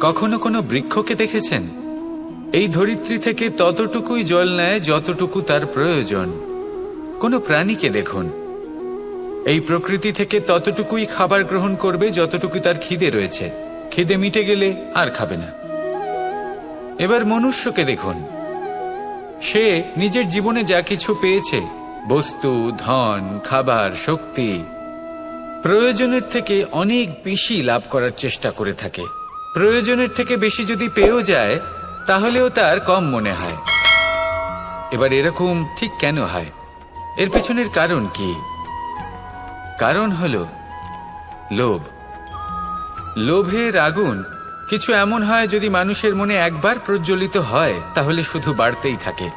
কখনো কোনো বৃক্ষকে দেখেছেন? এই ধরিত্রী থেকে ততটুকুই জল নেয় যতটুকু তার প্রয়োজন। কোনো প্রাণীকে দেখুন, এই প্রকৃতি থেকে ততটুকুই খাবার গ্রহণ করবে যতটুকু তার খিদে রয়েছে। খিদে মিটে গেলে আর খাবে না। এবার মনুষ্যকে দেখুন, সে নিজের জীবনে যা কিছু পেয়েছে, বস্তু, ধন, খাবার, শক্তি, প্রয়োজনের থেকে অনেক বেশি লাভ করার চেষ্টা করে থাকে। প্রয়োজনের থেকে বেশি যদি পেয়েও যায় তাহলেও তার কম মনে হয়। এবার এরকম ঠিক কেন হয়? এর পেছনের কারণ কি? কারণ হলো লোভ। লোভের আগুন কিছু এমন হয়, যদি মানুষের মনে একবার প্রজ্বলিত হয় তাহলে শুধু বাড়তেই থাকে।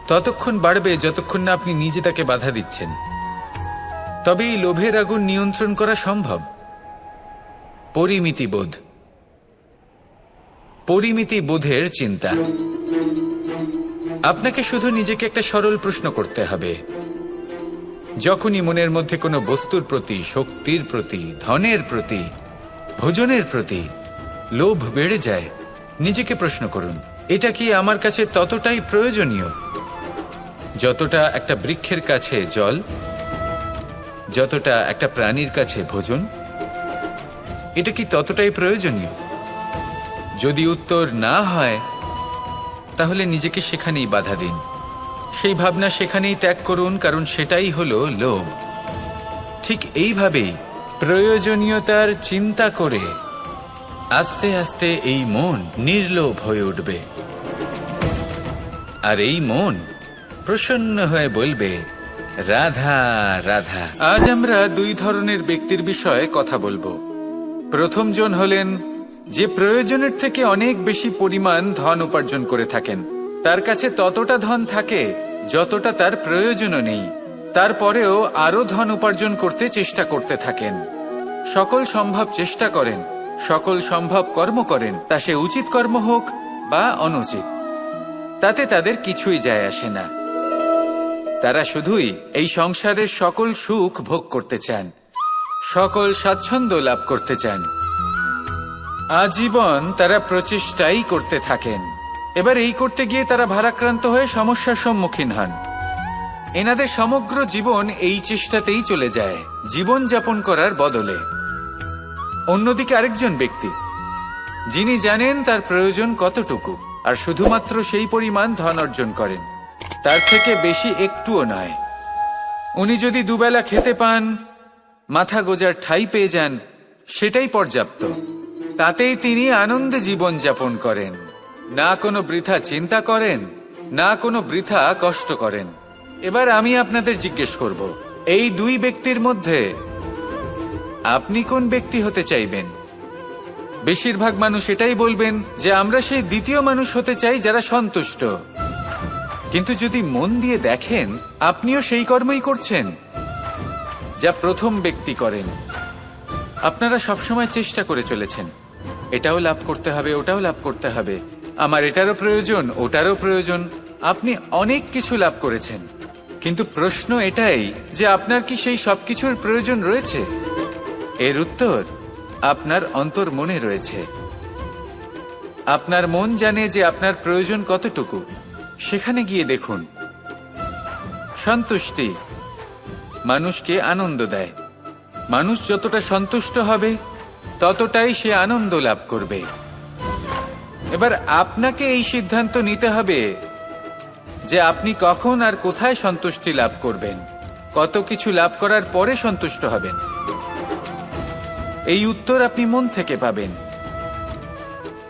ততক্ষণ বাড়বে যতক্ষণ না আপনি নিজে তাকে বাধা দিচ্ছেন। তবে এই লোভের আগুন নিয়ন্ত্রণ করা সম্ভব। পরিমিতিবোধ, পরিমিতিবোধের চিন্তা। আপনাকে শুধু নিজেকে একটা সরল প্রশ্ন করতে হবে। যখনই মনের মধ্যে কোনো বস্তুর প্রতি, শক্তির প্রতি, ধনের প্রতি, ভোজনের প্রতি লোভ বেড়ে যায়, নিজেকে প্রশ্ন করুন, এটা কি আমার কাছে ততটাই প্রয়োজনীয় যতটা একটা বৃক্ষের কাছে জল, যতটা একটা প্রাণীর কাছে ভোজন? এটা কি ততটাই প্রয়োজনীয়? যদি উত্তর না হয় তাহলে নিজেকে সেখানেই বাধা দিন। সেই ভাবনা সেখানেই ত্যাগ করুন, কারণ সেটাই হলো লোভ। ঠিক এইভাবেই প্রয়োজনীয়তার চিন্তা করে আস্তে আস্তে এই মন নির্লোভ হয়ে উঠবে। আর এই মন প্রসন্ন হয়ে বলবে, রাধা রাধা। আজ আমরা দুই ধরনের ব্যক্তির বিষয়ে কথা বলবো। প্রথম জন হলেন যে প্রয়োজনের থেকে অনেক বেশি পরিমাণ ধন উপার্জন করে থাকেন। তার কাছে ততটা ধন থাকে যতটা তার প্রয়োজনও নেই, তারপরেও আরো ধন উপার্জন করতে চেষ্টা করতে থাকেন। সকল সম্ভব চেষ্টা করেন, সকল সম্ভব কর্ম করেন, তা সে উচিত কর্ম হোক বা অনুচিত, তাতে তাদের কিছুই যায় আসে না। তারা শুধুই এই সংসারের সকল সুখ ভোগ করতে চান, সকল স্বাচ্ছন্দ্য লাভ করতে চান। আজীবন তারা প্রচেষ্টাই করতে থাকেন। এবার এই করতে গিয়ে তারা ভারাক্রান্ত হয়ে সমস্যার সম্মুখীন হন। এনাদের সমগ্র জীবন এই চেষ্টাতেই চলে যায়, জীবন যাপন করার বদলে। অন্যদিকে আরেকজন ব্যক্তি, যিনি জানেন তার প্রয়োজন কতটুকু, আর শুধুমাত্র সেই পরিমাণ ধন অর্জন করেন, তার থেকে বেশি একটুও নয়। উনি যদি দুবেলা খেতে পান, মাথা গোজার ঠাঁই পেয়ে যান, সেটাই পর্যাপ্ত। তাতেই তিনি আনন্দে জীবন যাপন করেন, না কোনো বৃথা চিন্তা করেন, না কোনো বৃথা কষ্ট করেন। এবার আমি আপনাদের জিজ্ঞেস করব, এই দুই ব্যক্তির মধ্যে আপনি কোন ব্যক্তি হতে চাইবেন? বেশিরভাগ মানুষ এটাই বলবেন যে আমরা সেই দ্বিতীয় মানুষ হতে চাই যারা সন্তুষ্ট। কিন্তু যদি মন দিয়ে দেখেন, আপনিও সেই কর্মই করছেন যা প্রথম ব্যক্তি করেন। আপনারা সবসময় চেষ্টা করে চলেছেন, এটাও লাভ করতে হবে, ওটাও লাভ করতে হবে, আমার এটারও প্রয়োজন, ওটারও প্রয়োজন। আপনি অনেক কিছু লাভ করেছেন, কিন্তু প্রশ্ন এটাই যে আপনার কি সেই সবকিছুর প্রয়োজন রয়েছে? এর উত্তর আপনার অন্তর মনে রয়েছে। আপনার মন জানে যে আপনার প্রয়োজন কতটুকু। সেখানে গিয়ে দেখুন। সন্তুষ্টি মানুষকে আনন্দ দেয়। মানুষ যতটা সন্তুষ্ট হবে ততটাই সে আনন্দ লাভ করবে। এবার আপনাকে এই সিদ্ধান্ত নিতে হবে যে আপনি কখন আর কোথায় সন্তুষ্টি লাভ করবেন, কত কিছু লাভ করার পরে সন্তুষ্ট হবেন। এই উত্তর আপনি মন থেকে পাবেন।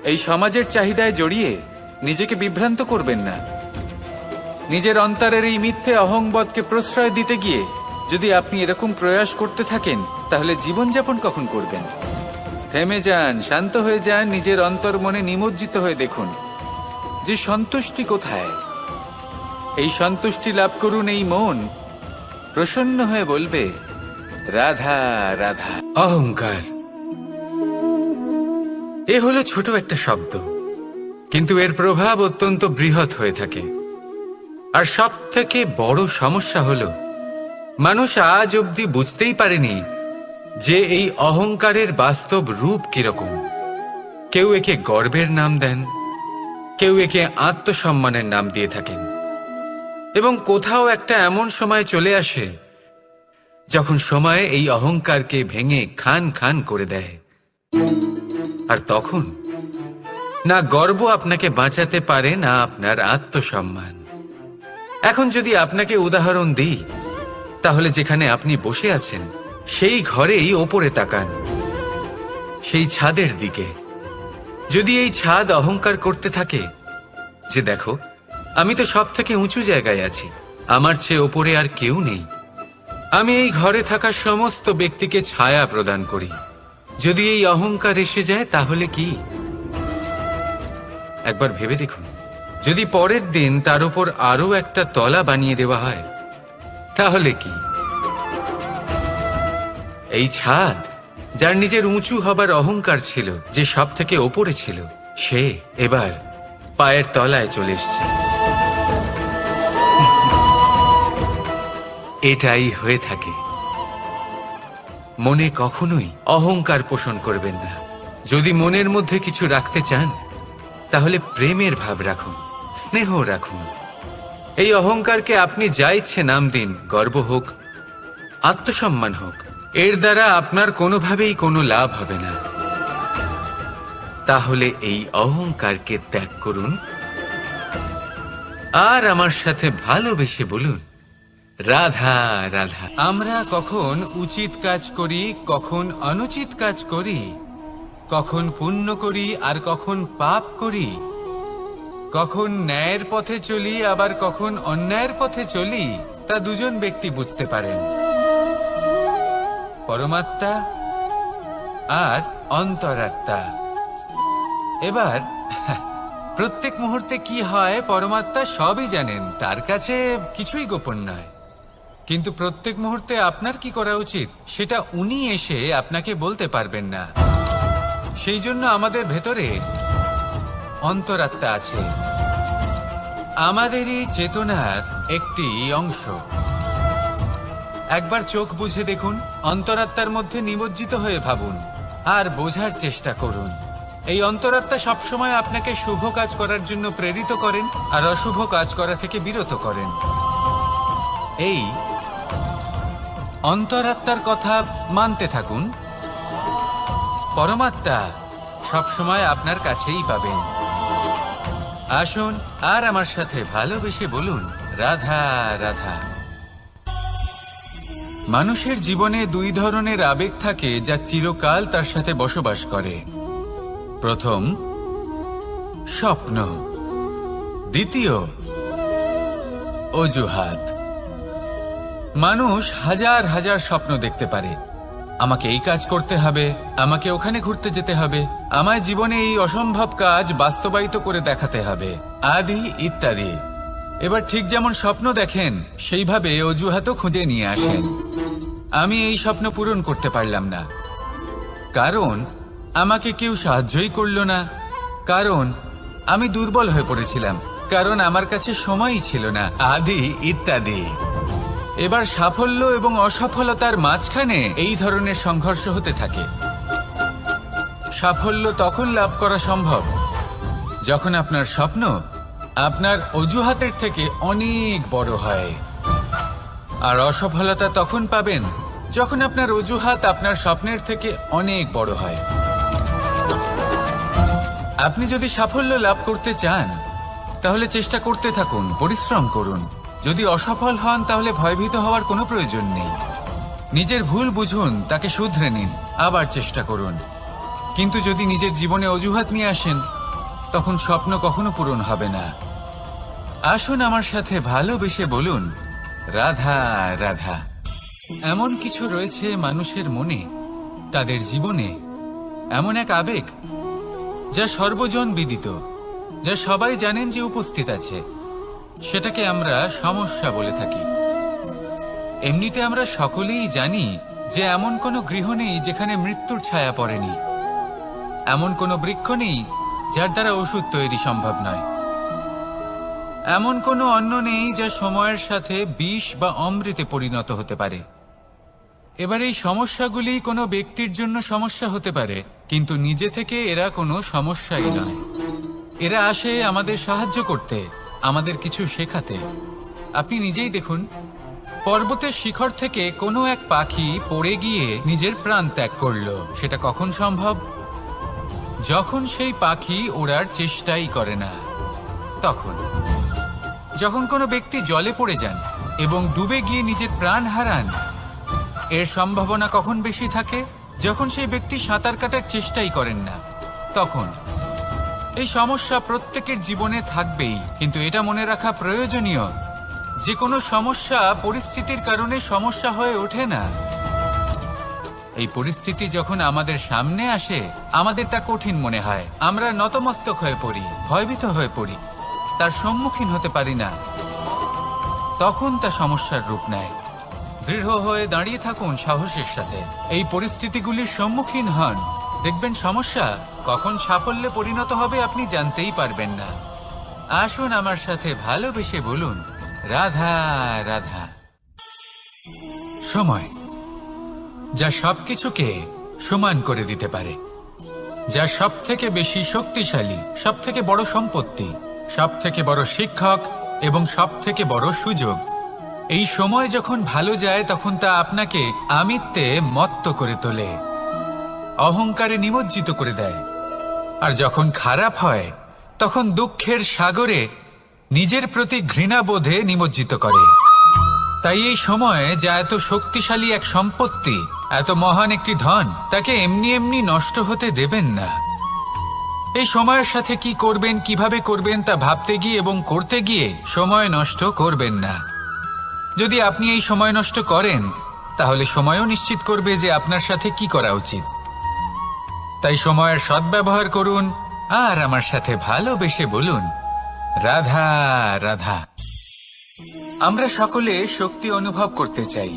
এই সমাজের চাহিদায় জড়িয়ে নিজেকে বিভ্রান্ত করবেন না। নিজের অন্তরের এই মিথ্যে অহংবোধকে প্রশ্রয় দিতে গিয়ে যদি আপনি এরকম প্রয়াস করতে থাকেন, তাহলে জীবনযাপন কখন করবেন? থেমে যান, শান্ত হয়ে যান, নিজের অন্তর মনে নিমজ্জিত হয়ে দেখুন যে সন্তুষ্টি কোথায়। এই সন্তুষ্টি লাভ করুন। এই মন প্রসন্ন হয়ে বলবে, রাধা রাধা। অহংকার এ হলো ছোট একটা শব্দ, কিন্তু এর প্রভাব অত্যন্ত বৃহৎ হয়ে থাকে। আর সব থেকে বড় সমস্যা হলো মানুষ আজ অবধি বুঝতেই পারেনি যে এই অহংকারের বাস্তব রূপ কিরকম। কেউ একে গর্বের নাম দেন, কেউ একে আত্মসম্মানের নাম দিয়ে থাকেন। এবং কোথাও একটা এমন সময় চলে আসে যখন সময় এই অহংকারকে ভেঙে খান খান করে দেয়। আর তখন না গর্ব আপনাকে বাঁচাতে পারে, না আপনার আত্মসম্মান। এখন যদি আপনাকে উদাহরণ দিই, তাহলে যেখানে আপনি বসে আছেন সেই ঘরেই ওপরে তাকান, সেই ছাদের দিকে। যদি এই ছাদ অহংকার করতে থাকে যে দেখো, আমি তো সব থেকে উঁচু জায়গায় আছি, আমার চেয়ে ওপরে আর কেউ নেই, আমি এই ঘরে থাকা সমস্ত ব্যক্তিকে ছায়া প্রদান করি, যদি এই অহংকার এসে যায় তাহলে কি? একবার ভেবে দেখুন, যদি পরের দিন তার উপর আরো একটা তলা বানিয়ে দেওয়া হয় তাহলে কি? এই ছাদ, যার নিজের উঁচু হবার অহংকার ছিল, যে সব থেকে ওপরে ছিল, সে এবার পায়ের তলায় চলে এসছে। এটাই হয়ে থাকে। মনে কখনোই অহংকার পোষণ করবেন না। যদি মনের মধ্যে কিছু রাখতে চান তাহলে প্রেমের ভাব রাখুন, স্নেহ রাখুন। এই অহংকারকে আপনি যা ইচ্ছে নাম দিন, গর্ব হোক, আত্মসম্মান হোক, এর দ্বারা আপনার কোনোভাবেই কোনো লাভ হবে না। তাহলে এই অহংকারকে ত্যাগ করুন আর আমার সাথে ভালোবেসে বলুন, রাধা রাধা। আমরা কখন উচিত কাজ করি, কখন অনুচিত কাজ করি, কখন পুণ্য করি আর কখন পাপ করি, কখন ন্যায়ের পথে চলি আবার কখন অন্যায়ের পথে চলি, তা দুজন ব্যক্তি বুঝতে পারেন, পরমাত্মা আর অন্তরাত্মা। এবার প্রত্যেক মুহূর্তে কি হয় পরমাত্মা সবই জানেন, তার কাছে কিছুই গোপন নয়। কিন্তু প্রত্যেক মুহূর্তে আপনার কি করা উচিত সেটা উনি এসে আপনাকে বলতে পারবেন না। সেই জন্য আমাদের ভেতরে অন্তরাত্মা আছে, আমাদেরই চেতনার একটি অংশ। একবার চোখ বুঝে দেখুন, অন্তরাত্মার মধ্যে নিমজ্জিত হয়ে ভাবুন আর বোঝার চেষ্টা করুন। এই অন্তরাত্মা সবসময় আপনাকে শুভ কাজ করার জন্য প্রেরিত করেন আর অশুভ কাজ করা থেকে বিরত করেন। এই অন্তরাত্মার কথা মানতে থাকুন, পরমাত্মা সবসময় আপনার কাছেই পাবেন। আসুন আর আমার সাথে ভালোবেসে বলুন, রাধা রাধা। মানুষের জীবনে দুই ধরনের আবেগ থাকে যা চিরকাল তার সাথে বসবাস করে। প্রথম, স্বপ্ন। দ্বিতীয়, অজুহাত। মানুষ হাজার হাজার স্বপ্ন দেখতে পারে, আমাকে এই কাজ করতে হবে, আমাকে ওখানে ঘুরতে যেতে হবে, আমায় জীবনে এই অসম্ভব কাজ বাস্তবায়িত করে দেখাতে হবে, আদি ইত্যাদি। এবার ঠিক যেমন স্বপ্ন দেখেন সেইভাবে অজুহাতও খুঁজে নিয়ে আসেন। আমি এই স্বপ্ন পূরণ করতে পারলাম না, কারণ আমাকে কেউ সাহায্যই করল না, কারণ আমি দুর্বল হয়ে পড়েছিলাম, কারণ আমার কাছে সময়ই ছিল না, আদি ইত্যাদি। এবার সাফল্য এবং অসফলতার মাঝখানে এই ধরনের সংঘর্ষ হতে থাকে। সাফল্য তখন লাভ করা সম্ভব যখন আপনার স্বপ্ন আপনার অজুহাতের থেকে অনেক বড় হয়, আর অসফলতা তখন পাবেন যখন আপনার অজুহাত আপনার স্বপ্নের থেকে অনেক বড় হয়। আপনি যদি সাফল্য লাভ করতে চান তাহলে চেষ্টা করতে থাকুন, পরিশ্রম করুন। যদি অসফল হন তাহলে ভয়ভীত হওয়ার কোনো প্রয়োজন নেই। নিজের ভুল বুঝুন, তাকে শুধরে নিন, আবার চেষ্টা করুন। কিন্তু যদি নিজের জীবনে অজুহাত নিয়ে আসেন তখন স্বপ্ন কখনো পূরণ হবে না। আসুন আমার সাথে ভালোবেসে বলুন, রাধা রাধা। এমন কিছু রয়েছে মানুষের মনে, তাদের জীবনে এমন এক আবেগ যা সর্বজন বিদিত, যা সবাই জানেন যে উপস্থিত আছে, সেটাকে আমরা সমস্যা বলে থাকি। এমনিতে আমরা সকলেই জানি যে এমন কোনো গৃহ নেই যেখানে মৃত্যুর ছায়া পড়েনি, এমন কোনো বৃক্ষ নেই যার দ্বারা ওষুধ তৈরি সম্ভব নয়, এমন কোনো অন্ন নেই যা সময়ের সাথে বিষ বা অমৃতে পরিণত হতে পারে। এবার এই সমস্যাগুলি কোনো ব্যক্তির জন্য সমস্যা হতে পারে, কিন্তু নিজে থেকে এরা কোনো সমস্যাই নয়। এরা আসে আমাদের সাহায্য করতে, আমাদের কিছু শেখাতে। আপনি নিজেই দেখুন, পর্বতের শিখর থেকে কোনো এক পাখি পড়ে গিয়ে নিজের প্রাণ ত্যাগ করলো। সেটা কখন সম্ভব? যখন সেই পাখি ওড়ার চেষ্টাই করে না। তখন যখন কোনো ব্যক্তি জলে পড়ে যান এবং ডুবে গিয়ে নিজের প্রাণ হারান, এর সম্ভাবনা কখন বেশি থাকে? যখন সেই ব্যক্তি সাঁতার কাটার চেষ্টাই করেন না। তখন এই সমস্যা প্রত্যেকের জীবনে থাকবেই, কিন্তু এটা মনে রাখা প্রয়োজনীয় যে কোনো সমস্যা পরিস্থিতির কারণে সমস্যা হয়ে ওঠে না। এই পরিস্থিতি যখন আমাদের সামনে আসে, আমাদের তা কঠিন মনে হয়। আমরা নতমস্তক হয়ে পড়ি, ভয়ভীত হয়ে পড়ি, তার সম্মুখীন হতে পারি না। তখন তা সমস্যার রূপ নেয়। দৃঢ় হয়ে দাঁড়িয়ে থাকুন সাহসের সাথে, এই পরিস্থিতিগুলির সম্মুখীন হন। দেখবেন সমস্যা কখন সাফল্যে পরিণত হবে আপনি জানতেই পারবেন না। আসুন আমার সাথে ভালোবেসে বলুন, রাধা রাধা। সময় যা সবকিছুকে সমান করে দিতে পারে, যা সব থেকে বেশি শক্তিশালী, সব থেকে বড় সম্পত্তি, সব থেকে বড় শিক্ষক এবং সব থেকে বড় সুযোগ। এই সময় যখন ভালো যায় তখন তা আপনাকে আমিত্বে মত্ত করে তোলে, অহংকারে নিমজ্জিত করে দেয়। আর যখন খারাপ হয় তখন দুঃখের সাগরে নিজের প্রতি ঘৃণাবোধে নিমজ্জিত করে। তাই এই সময়ে যা এত শক্তিশালী এক সম্পত্তি, এত মহান একটি ধন, তাকে এমনি এমনি নষ্ট হতে দেবেন না। এই সময়ের সাথে কি করবেন, কিভাবে করবেন তা ভাবতে গিয়ে এবং করতে গিয়ে সময় নষ্ট করবেন না। যদি আপনি এই সময় নষ্ট করেন, তাহলে সময়ও নিশ্চিত করবে যে আপনার সাথে কি করা উচিত। তাই সময়ের সদ্ব্যবহার করুন আর আমার সাথে ভালোবেসে বলুন, রাধা রাধা। আমরা সকলে শক্তি অনুভব করতে চাই।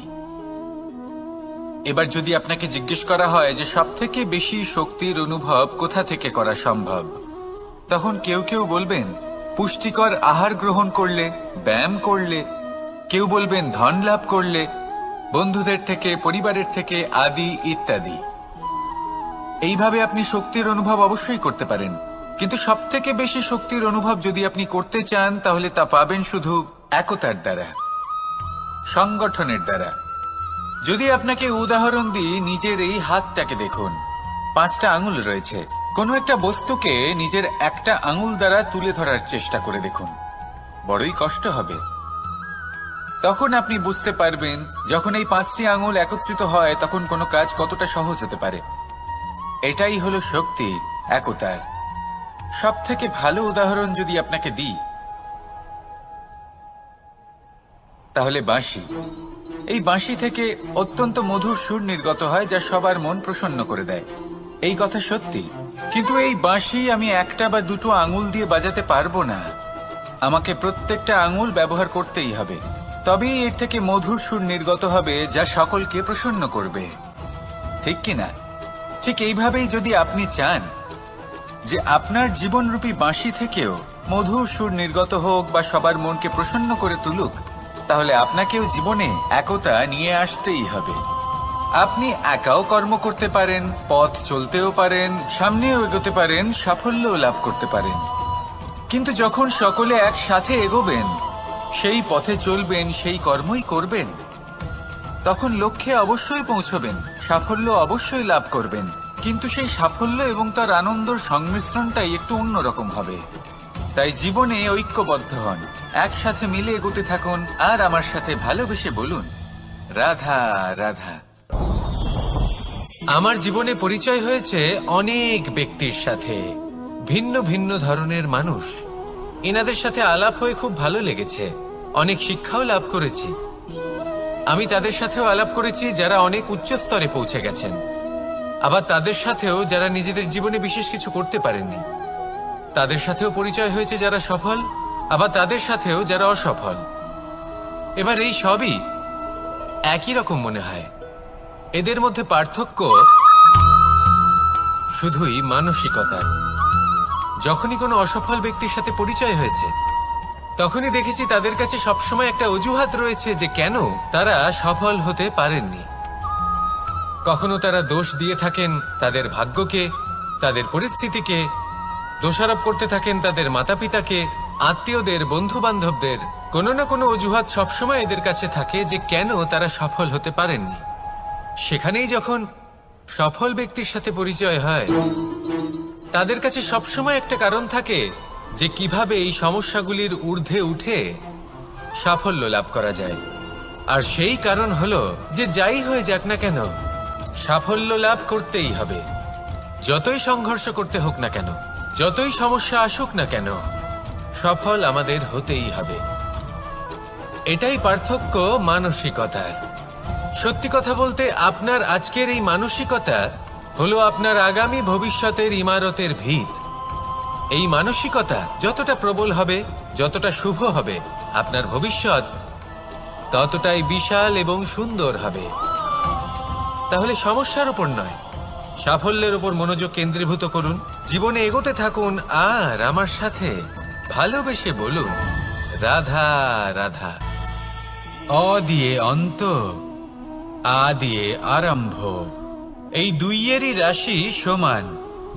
এবার যদি আপনাকে জিজ্ঞেস করা হয় যে সবথেকে বেশি শক্তির অনুভব কোথা থেকে করা সম্ভব, তখন কেউ কেউ বলবেন পুষ্টিকর আহার গ্রহণ করলে, ব্যায়াম করলে, কেউ বলবেন ধন লাভ করলে, বন্ধুদের থেকে, পরিবারের থেকে, আদি ইত্যাদি। এইভাবে আপনি শক্তির অনুভব অবশ্যই করতে পারেন, কিন্তু সবথেকে বেশি শক্তির অনুভব যদি আপনি করতে চান তাহলে তা পাবেন শুধু একতার দ্বারা, সংগঠনের দ্বারা। যদি আপনাকে উদাহরণ দিই, নিজের এই হাতটাকে দেখুন, 5টা আঙুল রয়েছে। কোনো একটা বস্তুকে নিজের একটা আঙুল দ্বারা তুলে ধরার চেষ্টা করে দেখুন, বড়ই কষ্ট হবে। তখন আপনি বুঝতে পারবেন যখন এই 5টি আঙুল একত্রিত হয় তখন কোনো কাজ কতটা সহজ হতে পারে। এটাই হলো শক্তি, একতার। সব থেকে ভালো উদাহরণ যদি আপনাকে দিই তাহলে বাঁশি। এই বাঁশি থেকে অত্যন্ত মধুর সুর নির্গত হয় যা সবার মন প্রসন্ন করে দেয়। এই কথা সত্যি, কিন্তু এই বাঁশি আমি একটা বা দুটো আঙুল দিয়ে বাজাতে পারবো না। আমাকে প্রত্যেকটা আঙুল ব্যবহার করতেই হবে, তবেই এর থেকে মধুর সুর নির্গত হবে যা সকলকে প্রসন্ন করবে, ঠিক কিনা? ঠিক এইভাবেই যদি আপনি চান যে আপনার জীবনরূপী বাঁশি থেকেও মধুর সুর নির্গত হোক বা সবার মনকে প্রসন্ন করে তুলুক, তাহলে আপনাকেও জীবনে একতা নিয়ে আসতেই হবে। আপনি একাও কর্ম করতে পারেন, পথ চলতেও পারেন, সামনেও এগোতে পারেন, সাফল্যও লাভ করতে পারেন। কিন্তু যখন সকলে একসাথে এগোবেন, সেই পথে চলবেন, সেই কর্মই করবেন, তখন লক্ষ্যে অবশ্যই পৌঁছবেন, সাফল্য অবশ্যই লাভ করবেন। কিন্তু সেই সাফল্য এবং তার আনন্দর সংমিশ্রণটাই একটু অন্যরকম হবে। তাই জীবনে ঐক্যবদ্ধ হন, একসাথে মিলে এগোতে থাকুন আর আমার সাথে ভালোবেসে বলুন, রাধা রাধা। আমার জীবনে পরিচয় হয়েছে অনেক ব্যক্তির সাথে, ভিন্ন ভিন্ন ধরনের মানুষ। এনাদের সাথে আলাপ হয়ে খুব ভালো লেগেছে, অনেক শিক্ষাও লাভ করেছি। আমি তাদের সাথেও আলাপ করেছি যারা অনেক উচ্চ স্তরে পৌঁছে গেছেন, আবার তাদের সাথেও যারা নিজেদের জীবনে বিশেষ কিছু করতে পারেননি। তাদের সাথেও পরিচয় হয়েছে যারা সফল, আবার তাদের সাথেও যারা অসফল। এবার এই সবই একই রকম মনে হয়। এদের মধ্যে পার্থক্য শুধুই মানসিকতার। যখনই কোনো অসফল ব্যক্তির সাথে পরিচয় হয়েছে, তখনই দেখেছি তাদের কাছে সবসময় একটা অজুহাত রয়েছে যে কেন তারা সফল হতে পারেননি। কখনো তারা দোষ দিয়ে থাকেন তাদের ভাগ্যকে, তাদের পরিস্থিতিকে, দোষারোপ করতে থাকেন তাদের মাতা পিতাকে, আত্মীয়দের, বন্ধু বান্ধবদের। কোনো না কোনো অজুহাত সবসময় এদের কাছে থাকে যে কেন তারা সফল হতে পারেননি। সেখানেই যখন সফল ব্যক্তির সাথে পরিচয় হয়, তাদের কাছে সবসময় একটা কারণ থাকে যে কিভাবে এই সমস্যাগুলির ঊর্ধ্বে উঠে সাফল্য লাভ করা যায়। আর সেই কারণ হলো যে যাই হয়ে যাক না কেন, সাফল্য লাভ করতেই হবে। যতই সংঘর্ষ করতে হোক না কেন, যতই সমস্যা আসুক না কেন, সফল আমাদের হতেই হবে। এটাই পার্থক্য মানসিকতার। সত্যি কথা বলতে আপনার আজকের এই মানসিকতা হলো আপনার আগামী ভবিষ্যতের ইমারতের ভিত। এই মানসিকতা যতটা প্রবল হবে, যতটা শুভ হবে, আপনার ভবিষ্যৎ ততটাই বিশাল এবং সুন্দর হবে। তাহলে সমস্যার উপর নয়, সাফল্যের উপর মনোযোগ কেন্দ্রীভূত করুন, জীবনে এগোতে থাকুন, আর আমার সাথে ভালোবেসে বলুন, রাধা রাধা। অ দিয়ে অন্ত, আ দিয়ে আরম্ভ। এই দুইয়েরই রাশি সমান।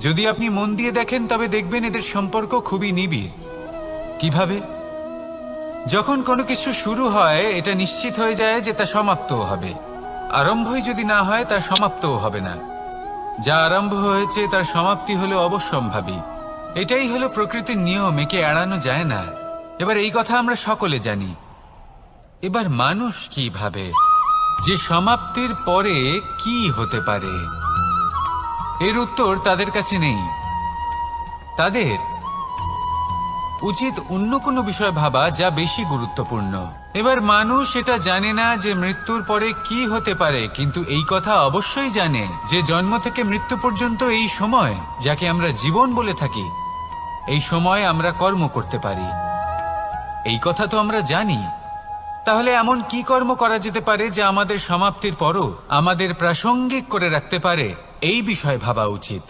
যদি আপনি মন দিয়ে দেখেন তবে দেখবেন এদের সম্পর্ক খুবই নিবিড়। কিভাবে? যখন কোনো কিছু শুরু হয় এটা নিশ্চিত হয়ে যায় যে তা সমাপ্তও হবে। আরম্ভই যদি না হয় তার সমাপ্তও হবে না। যা আরম্ভ হয়েছে তার সমাপ্তি হলো অবশ্যম্ভাবী। এটাই হলো প্রকৃতির নিয়ম, একে এড়ানো যায় না। এবার এই কথা আমরা সকলে জানি। এবার মানুষ কি ভাবে যে সমাপ্তির পরে কি হতে পারে, এর উত্তর তাদের কাছে নেই। তাদের উচিত অন্য কোনো বিষয় ভাবা যা বেশি গুরুত্বপূর্ণ। এবার মানুষ এটা জানে না যে মৃত্যুর পরে কি হতে পারে, কিন্তু এই কথা অবশ্যই জানে যে জন্ম থেকে মৃত্যু পর্যন্ত এই সময়, যাকে আমরা জীবন বলে থাকি, এই সময় আমরা কর্ম করতে পারি। এই কথা তো আমরা জানি। তাহলে এমন কি কর্ম করা যেতে পারে যা আমাদের সমাপ্তির পরও আমাদের প্রাসঙ্গিক করে রাখতে পারে, এই বিষয়ে ভাবা উচিত।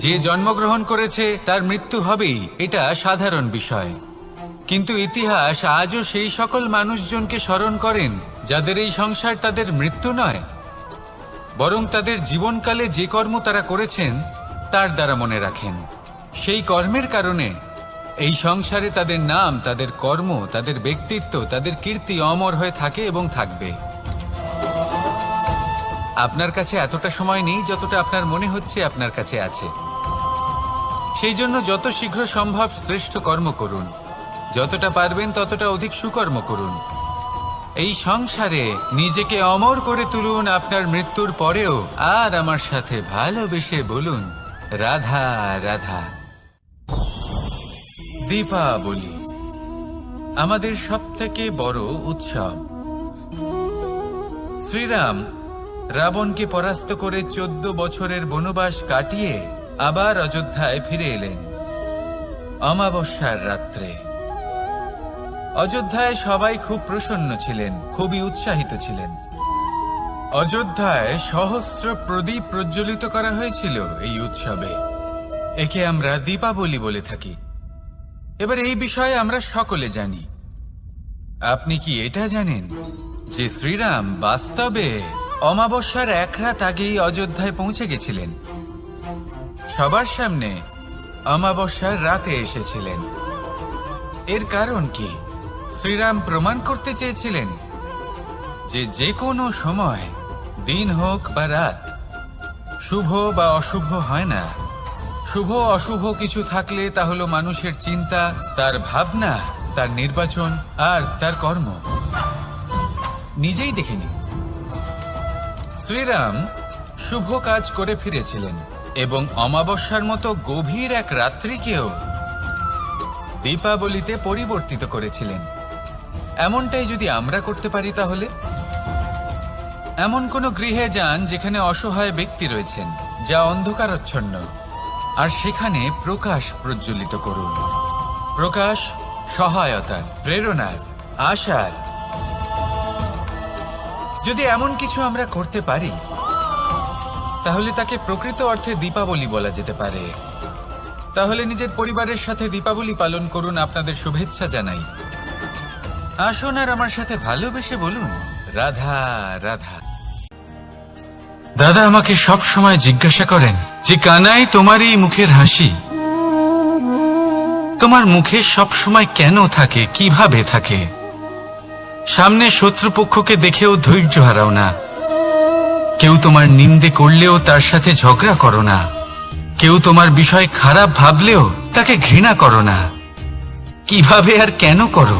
যে জন্মগ্রহণ করেছে তার মৃত্যু হবেই, এটা সাধারণ বিষয়। কিন্তু ইতিহাস আজও সেই সকল মানুষজনকে স্মরণ করেন যাদের এই সংসার তাদের মৃত্যু নয়, বরং তাদের জীবনকালে যে কর্ম তারা করেছেন তার দ্বারা মনে রাখেন। সেই কর্মের কারণে এই সংসারে তাদের নাম, তাদের কর্ম, তাদের ব্যক্তিত্ব, তাদের কীর্তি অমর হয়ে থাকে এবং থাকবে। আপনার কাছে এতটা সময় নেই যতটা আপনার মনে হচ্ছে আপনার কাছে আছে। সেই জন্য যত শীঘ্র সম্ভব শ্রেষ্ঠ কর্ম করুন, যতটা পারবেন ততটা অধিক সুকর্ম করুন। এই সংসারে নিজেকে অমর করে তুলুন আপনার মৃত্যুর পরেও, আর আমার সাথে ভালোবেসে বলুন, রাধা রাধা। দীপাবলি আমাদের সবথেকে বড় উৎসব। শ্রীরাম রাবণকে পরাস্ত করে 14 বছরের বনবাস কাটিয়ে আবার অযোধ্যায় ফিরে এলেন অমাবস্যার রাত্রে। অযোধ্যায় সবাই খুব প্রসন্ন ছিলেন, খুবই উৎসাহিত ছিলেন। অযোধ্যায় সহস্র প্রদীপ প্রজ্বলিত করা হয়েছিল এই উৎসবে। একে আমরা দীপাবলি বলে থাকি। এবার এই বিষয়ে আমরা সকলে জানি। আপনি কি এটা জানেন যে শ্রীরাম বাস্তবে অমাবস্যার এক রাত আগেই অযোধ্যায় পৌঁছে গেছিলেন? সবার সামনে অমাবস্যার রাতে এসেছিলেন। এর কারণ কি? শ্রীরাম প্রমাণ করতে চেয়েছিলেন যে যে কোনো সময়, দিন হোক বা রাত, শুভ বা অশুভ হয় না। শুভ অশুভ কিছু থাকলে তা হলো মানুষের চিন্তা, তার ভাবনা, তার নির্বাচন আর তার কর্ম। নিজেই দেখে নিন, শ্রীরাম শুভ কাজ করে ফিরেছিলেন এবং অমাবস্যার মতো গভীর এক রাত্রিকেও দীপাবলিতে পরিবর্তিত করেছিলেন। এমনটাই যদি আমরা করতে পারি, তাহলে এমন কোনো গৃহে যান যেখানে অসহায় ব্যক্তি রয়েছেন, যা অন্ধকারাচ্ছন্ন, আর সেখানে প্রকাশ প্রজ্বলিত করুন। প্রকাশ সহায়তার, প্রেরণার, আশার। যদি এমন কিছু আমরা করতে পারি তাহলে তাকে প্রকৃত অর্থে দীপাবলি বলা যেতে পারে। তাহলে নিজের পরিবারের সাথে দীপাবলি পালন করুন। আপনাদের শুভেচ্ছা জানাই। আসুন আর আমার সাথে ভালোবেসে বলুন, রাধা রাধা। দাদা আমাকে সব সময় জিজ্ঞাসা করেন যে কানাই, তোমার এই মুখের হাসি, তোমার মুখে সব সময় কেন থাকে, কিভাবে থাকে? সামনে শত্রুপক্ষকে দেখেও ধৈর্য হারাও না, কেউ তোমার নিন্দে করলেও তার সাথে ঝগড়া করো না, কেউ তোমার বিষয় খারাপ ভাবলেও তাকে ঘৃণা করো না। কিভাবে আর কেন করো?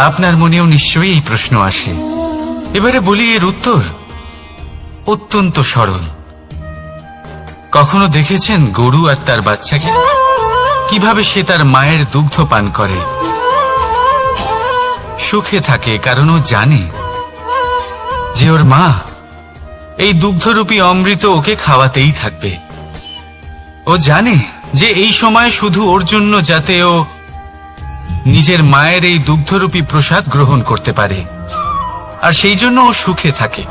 আপনার মনেও নিশ্চয়ই এই প্রশ্ন আসে। এবারে বলি, এর উত্তর অত্যন্ত সরল। কখনো দেখেছেন গরু আর তার বাচ্চাকে কিভাবে সে তার মায়ের দুগ্ধ পান করে? সুখে থাকে, কারণ ও জানে যে ওর মা এই দুগ্ধরূপী অমৃত ওকে খাওয়াতেই থাকবে। ও জানে যে এই সময় শুধু ওর জন্য, যাতে ও নিজের মায়ের এই দুগ্ধরূপী প্রসাদ গ্রহণ করতে পারে, আর সেই জন্য ও সুখে থাকে।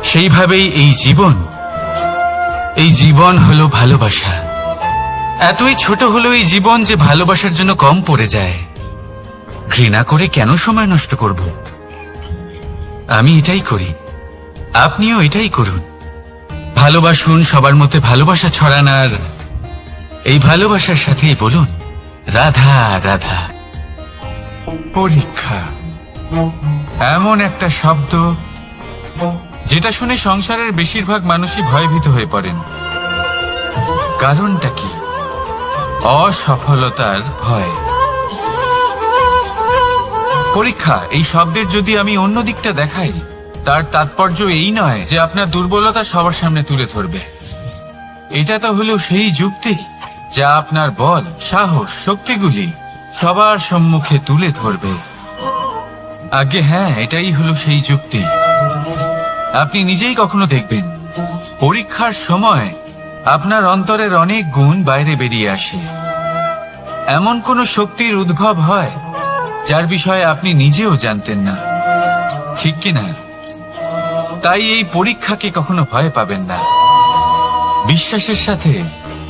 সেইভাবেই এই জীবন হলো ভালোবাসা। এতই ছোট হলো এই জীবন যে ভালোবাসার জন্য কম পড়ে যায়। ঘৃণা করে কেন সময় নষ্ট করব? আমি এটাই করি, আপনিও এটাই করুন। ভালোবাসুন, সবার মধ্যে ভালোবাসা ছড়ান, আর এই ভালোবাসার সাথেই বলুন রাধা রাধা। পরীক্ষা এমন একটা শব্দ যেটা শুনে সংসারের বেশিরভাগ মানুষই ভয়ভীত হয়ে পড়েন। কারণটা কি? অসফলতার ভয়। পরীক্ষা এই শব্দের যদি আমি অন্য দিকটা দেখাই, তার তাৎপর্য এই নয় যে আপনার দুর্বলতা সবার সামনে তুলে ধরবে। এটা তো হলো সেই যুক্তি যা আপনার বল, সাহস, শক্তিগুলি সবার সম্মুখে তুলে ধরবে। আগে হ্যাঁ, এটাই হলো সেই যুক্তি। আপনি নিজেই কখনো দেখবেন পরীক্ষার সময় আপনার অন্তরের অনেক গুণ বাইরে বেরিয়ে আসে। এমন কোন শক্তির উদ্ভব হয় যার বিষয়ে আপনি নিজেও জানতেন না, ঠিক কিনা? তাই এই পরীক্ষাকে কখনো ভয় পাবেন না। বিশ্বাসের সাথে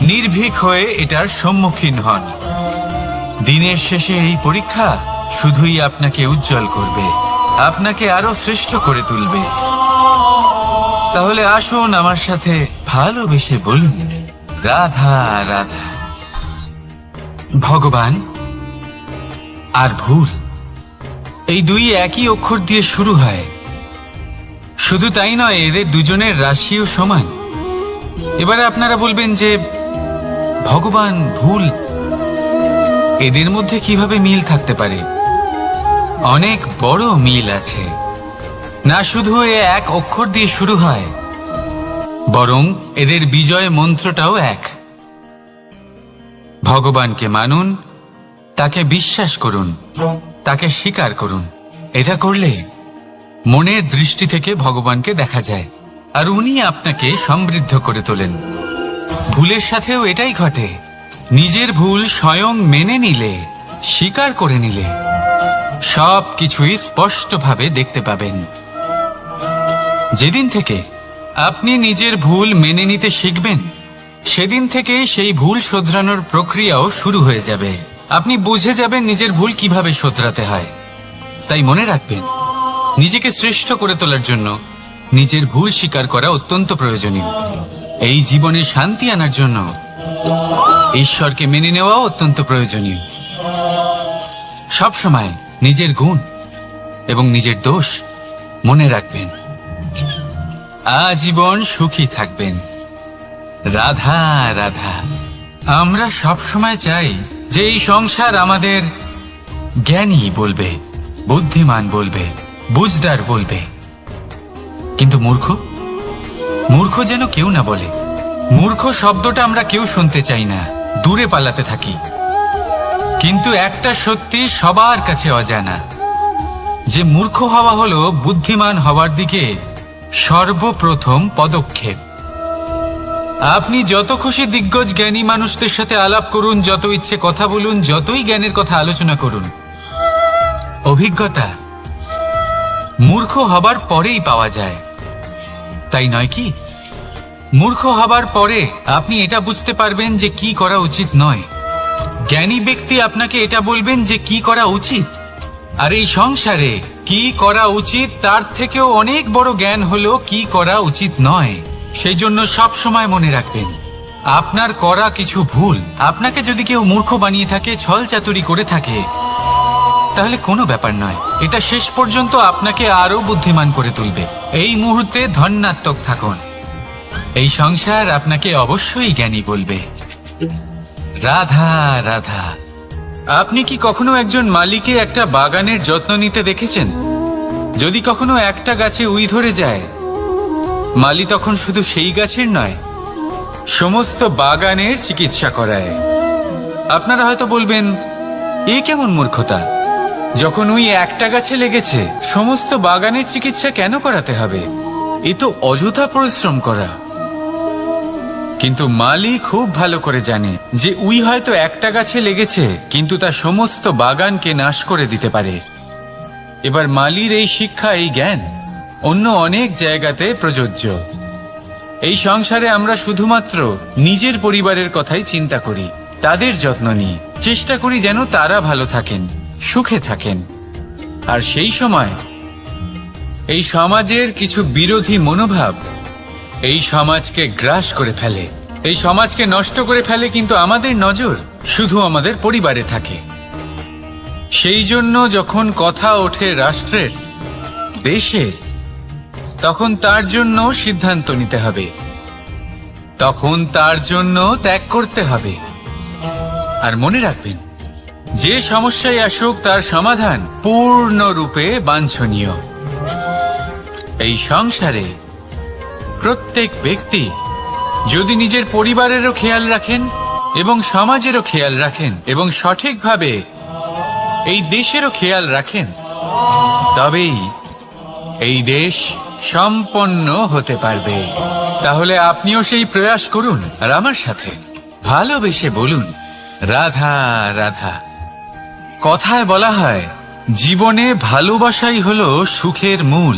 নির্ভীক হয়ে এটার সম্মুখীন হন। দিনের শেষে এই পরীক্ষা শুধুই আপনাকে উজ্জ্বল করবে, আপনাকে আরো শ্রেষ্ঠ করে তুলবে। তাহলে আসুন আমার সাথে ভালোবেসে বলুন রাধা রাধা। ভগবান আর ভুল, এই দুই একই অক্ষর দিয়ে শুরু হয়। শুধু তাই নয়, এদের দুজনের রাশিও সমান। এবারে আপনারা বলবেন যে ভগবান, ভুল, এদের মধ্যে কিভাবে মিল থাকতে পারে? অনেক বড় মিল আছে। না শুধু এ এক অক্ষর দিয়ে শুরু হয়, বরং এদের বিজয় মন্ত্রটাও এক। ভগবানকে মানুন, তাকে বিশ্বাস করুন, তাকে স্বীকার করুন। এটা করলে মনের দৃষ্টি থেকে ভগবানকে দেখা যায়, আর উনি আপনাকে সমৃদ্ধ করে তোলেন। ভুলের সাথেও এটাই ঘটে। নিজের ভুল স্বয়ং মেনে নিলে, স্বীকার করে নিলে সব কিছুই স্পষ্টভাবে দেখতে পাবেন। যেদিন থেকে আপনি নিজের ভুল মেনে নিতে শিখবেন, সেদিন থেকে সেই ভুল শোধরানোর প্রক্রিয়াও শুরু হয়ে যাবে। আপনি বুঝে যাবেন নিজের ভুল কিভাবে শোধরাতে হয়। তাই মনে রাখবেন, নিজেকে শ্রেষ্ঠ করে তোলার জন্য নিজের ভুল স্বীকার করা অত্যন্ত প্রয়োজনীয়। এই জীবনে শান্তি আনার জন্য ঈশ্বরকে মেনে নেওয়াও অত্যন্ত প্রয়োজনীয়। সবসময় নিজের গুণ এবং নিজের দোষ মনে রাখবেন। আজীবন সুখী থাকবেন। রাধা রাধা। আমরা সবসময় চাই যে এই সংসার আমাদের জ্ঞানী বলবে, বুদ্ধিমান বলবে, বুঝদার বলবে, কিন্তু মূর্খ যেন কেউ না বলে। মূর্খ শব্দটা আমরা কেউ শুনতে চাই না, দূরে পালাতে থাকি। কিন্তু একটা সত্যি সবার কাছে অজানা, যে মূর্খ হওয়া হলো বুদ্ধিমান হওয়ার দিকে সর্বপ্রথম পদক্ষেপ। আপনি যত খুশি দিগ্গজ জ্ঞানী মানুষদের সাথে আলাপ করুন, যত ইচ্ছে কথা বলুন, যতই জ্ঞানের কথা আলোচনা করুন, অভিজ্ঞতা মূর্খ হবার পরেই পাওয়া যায়, তাই নয় কি? মূর্খ হবার পরে আপনি এটা বুঝতে পারবেন যে কি করা উচিত নয়। জ্ঞানী ব্যক্তি আপনাকে এটা বলবেন যে কি করা উচিত। আর এই সংসারে কি করা উচিত তার থেকেও অনেক বড় জ্ঞান হলো কি করা উচিত নয়। সেই জন্য সব সময় মনে রাখবেন, আপনার করা কিছু ভুল আপনাকে যদি কেউ মূর্খ বানিয়ে থাকে, ছল চাতুরি করে থাকে, তাহলে কোনো ব্যাপার নয়, এটা শেষ পর্যন্ত আপনাকে আরো বুদ্ধিমান করে তুলবে। এই মুহূর্তে ধন্যাত্মক থাকুন, এই সংসার আপনাকে অবশ্যই জ্ঞানী বলবে। রাধা রাধা। আপনি কি কখনো একজন মালিকে একটা বাগানের যত্ন নিতে দেখেছেন? যদি কখনো একটা গাছে উই ধরে যায়, মালি তখন শুধু সেই গাছের নয়, সমস্ত বাগানের চিকিৎসা করায়। আপনারা হয়তো বলবেন, এ কেমন মূর্খতা, যখন উই একটা গাছে লেগেছে সমস্ত বাগানের চিকিৎসা কেন করাতে হবে? এ তো অযথা পরিশ্রম করা। কিন্তু মালি খুব ভালো করে জানে যে উই হয়তো একটা গাছে লেগেছে, কিন্তু তা সমস্ত বাগানকে নাশ করে দিতে পারে। এবার মালির এই শিক্ষা, এই জ্ঞান অন্য অনেক জায়গাতে প্রযোজ্য। এই সংসারে আমরা শুধুমাত্র নিজের পরিবারের কথাই চিন্তা করি, তাদের যত্ন নিই, চেষ্টা করি যেন তারা ভালো থাকেন, সুখে থাকেন। আর সেই সময় এই সমাজের কিছু বিরোধী মনোভাব এই সমাজকে গ্রাস করে ফেলে, এই সমাজকে নষ্ট করে ফেলে, কিন্তু আমাদের নজর শুধু আমাদের পরিবারে থাকে। সেই জন্য যখন কথা ওঠে রাষ্ট্রের, দেশের, তখন তার জন্য সিদ্ধান্ত নিতে হবে, তখন তার জন্য ত্যাগ করতে হবে। আর মনে রাখবেন, যে সমস্যায় আসুক তার সমাধান পূর্ণরূপে বাঞ্ছনীয়। এই সংসারে প্রত্যেক ব্যক্তি যদি নিজের পরিবারেরও খেয়াল রাখেন এবং সমাজেরও খেয়াল রাখেন এবং সঠিকভাবে এই দেশেরও খেয়াল রাখেন, তবেই এই দেশ সম্পন্ন হতে পারবে। তাহলে আপনিও সেই প্রয়াস করুন আর আমার সাথে ভালোবেসে বলুন, রাধা রাধা। কথায় বলা হয়, জীবনে ভালোবাসাই হলো সুখের মূল।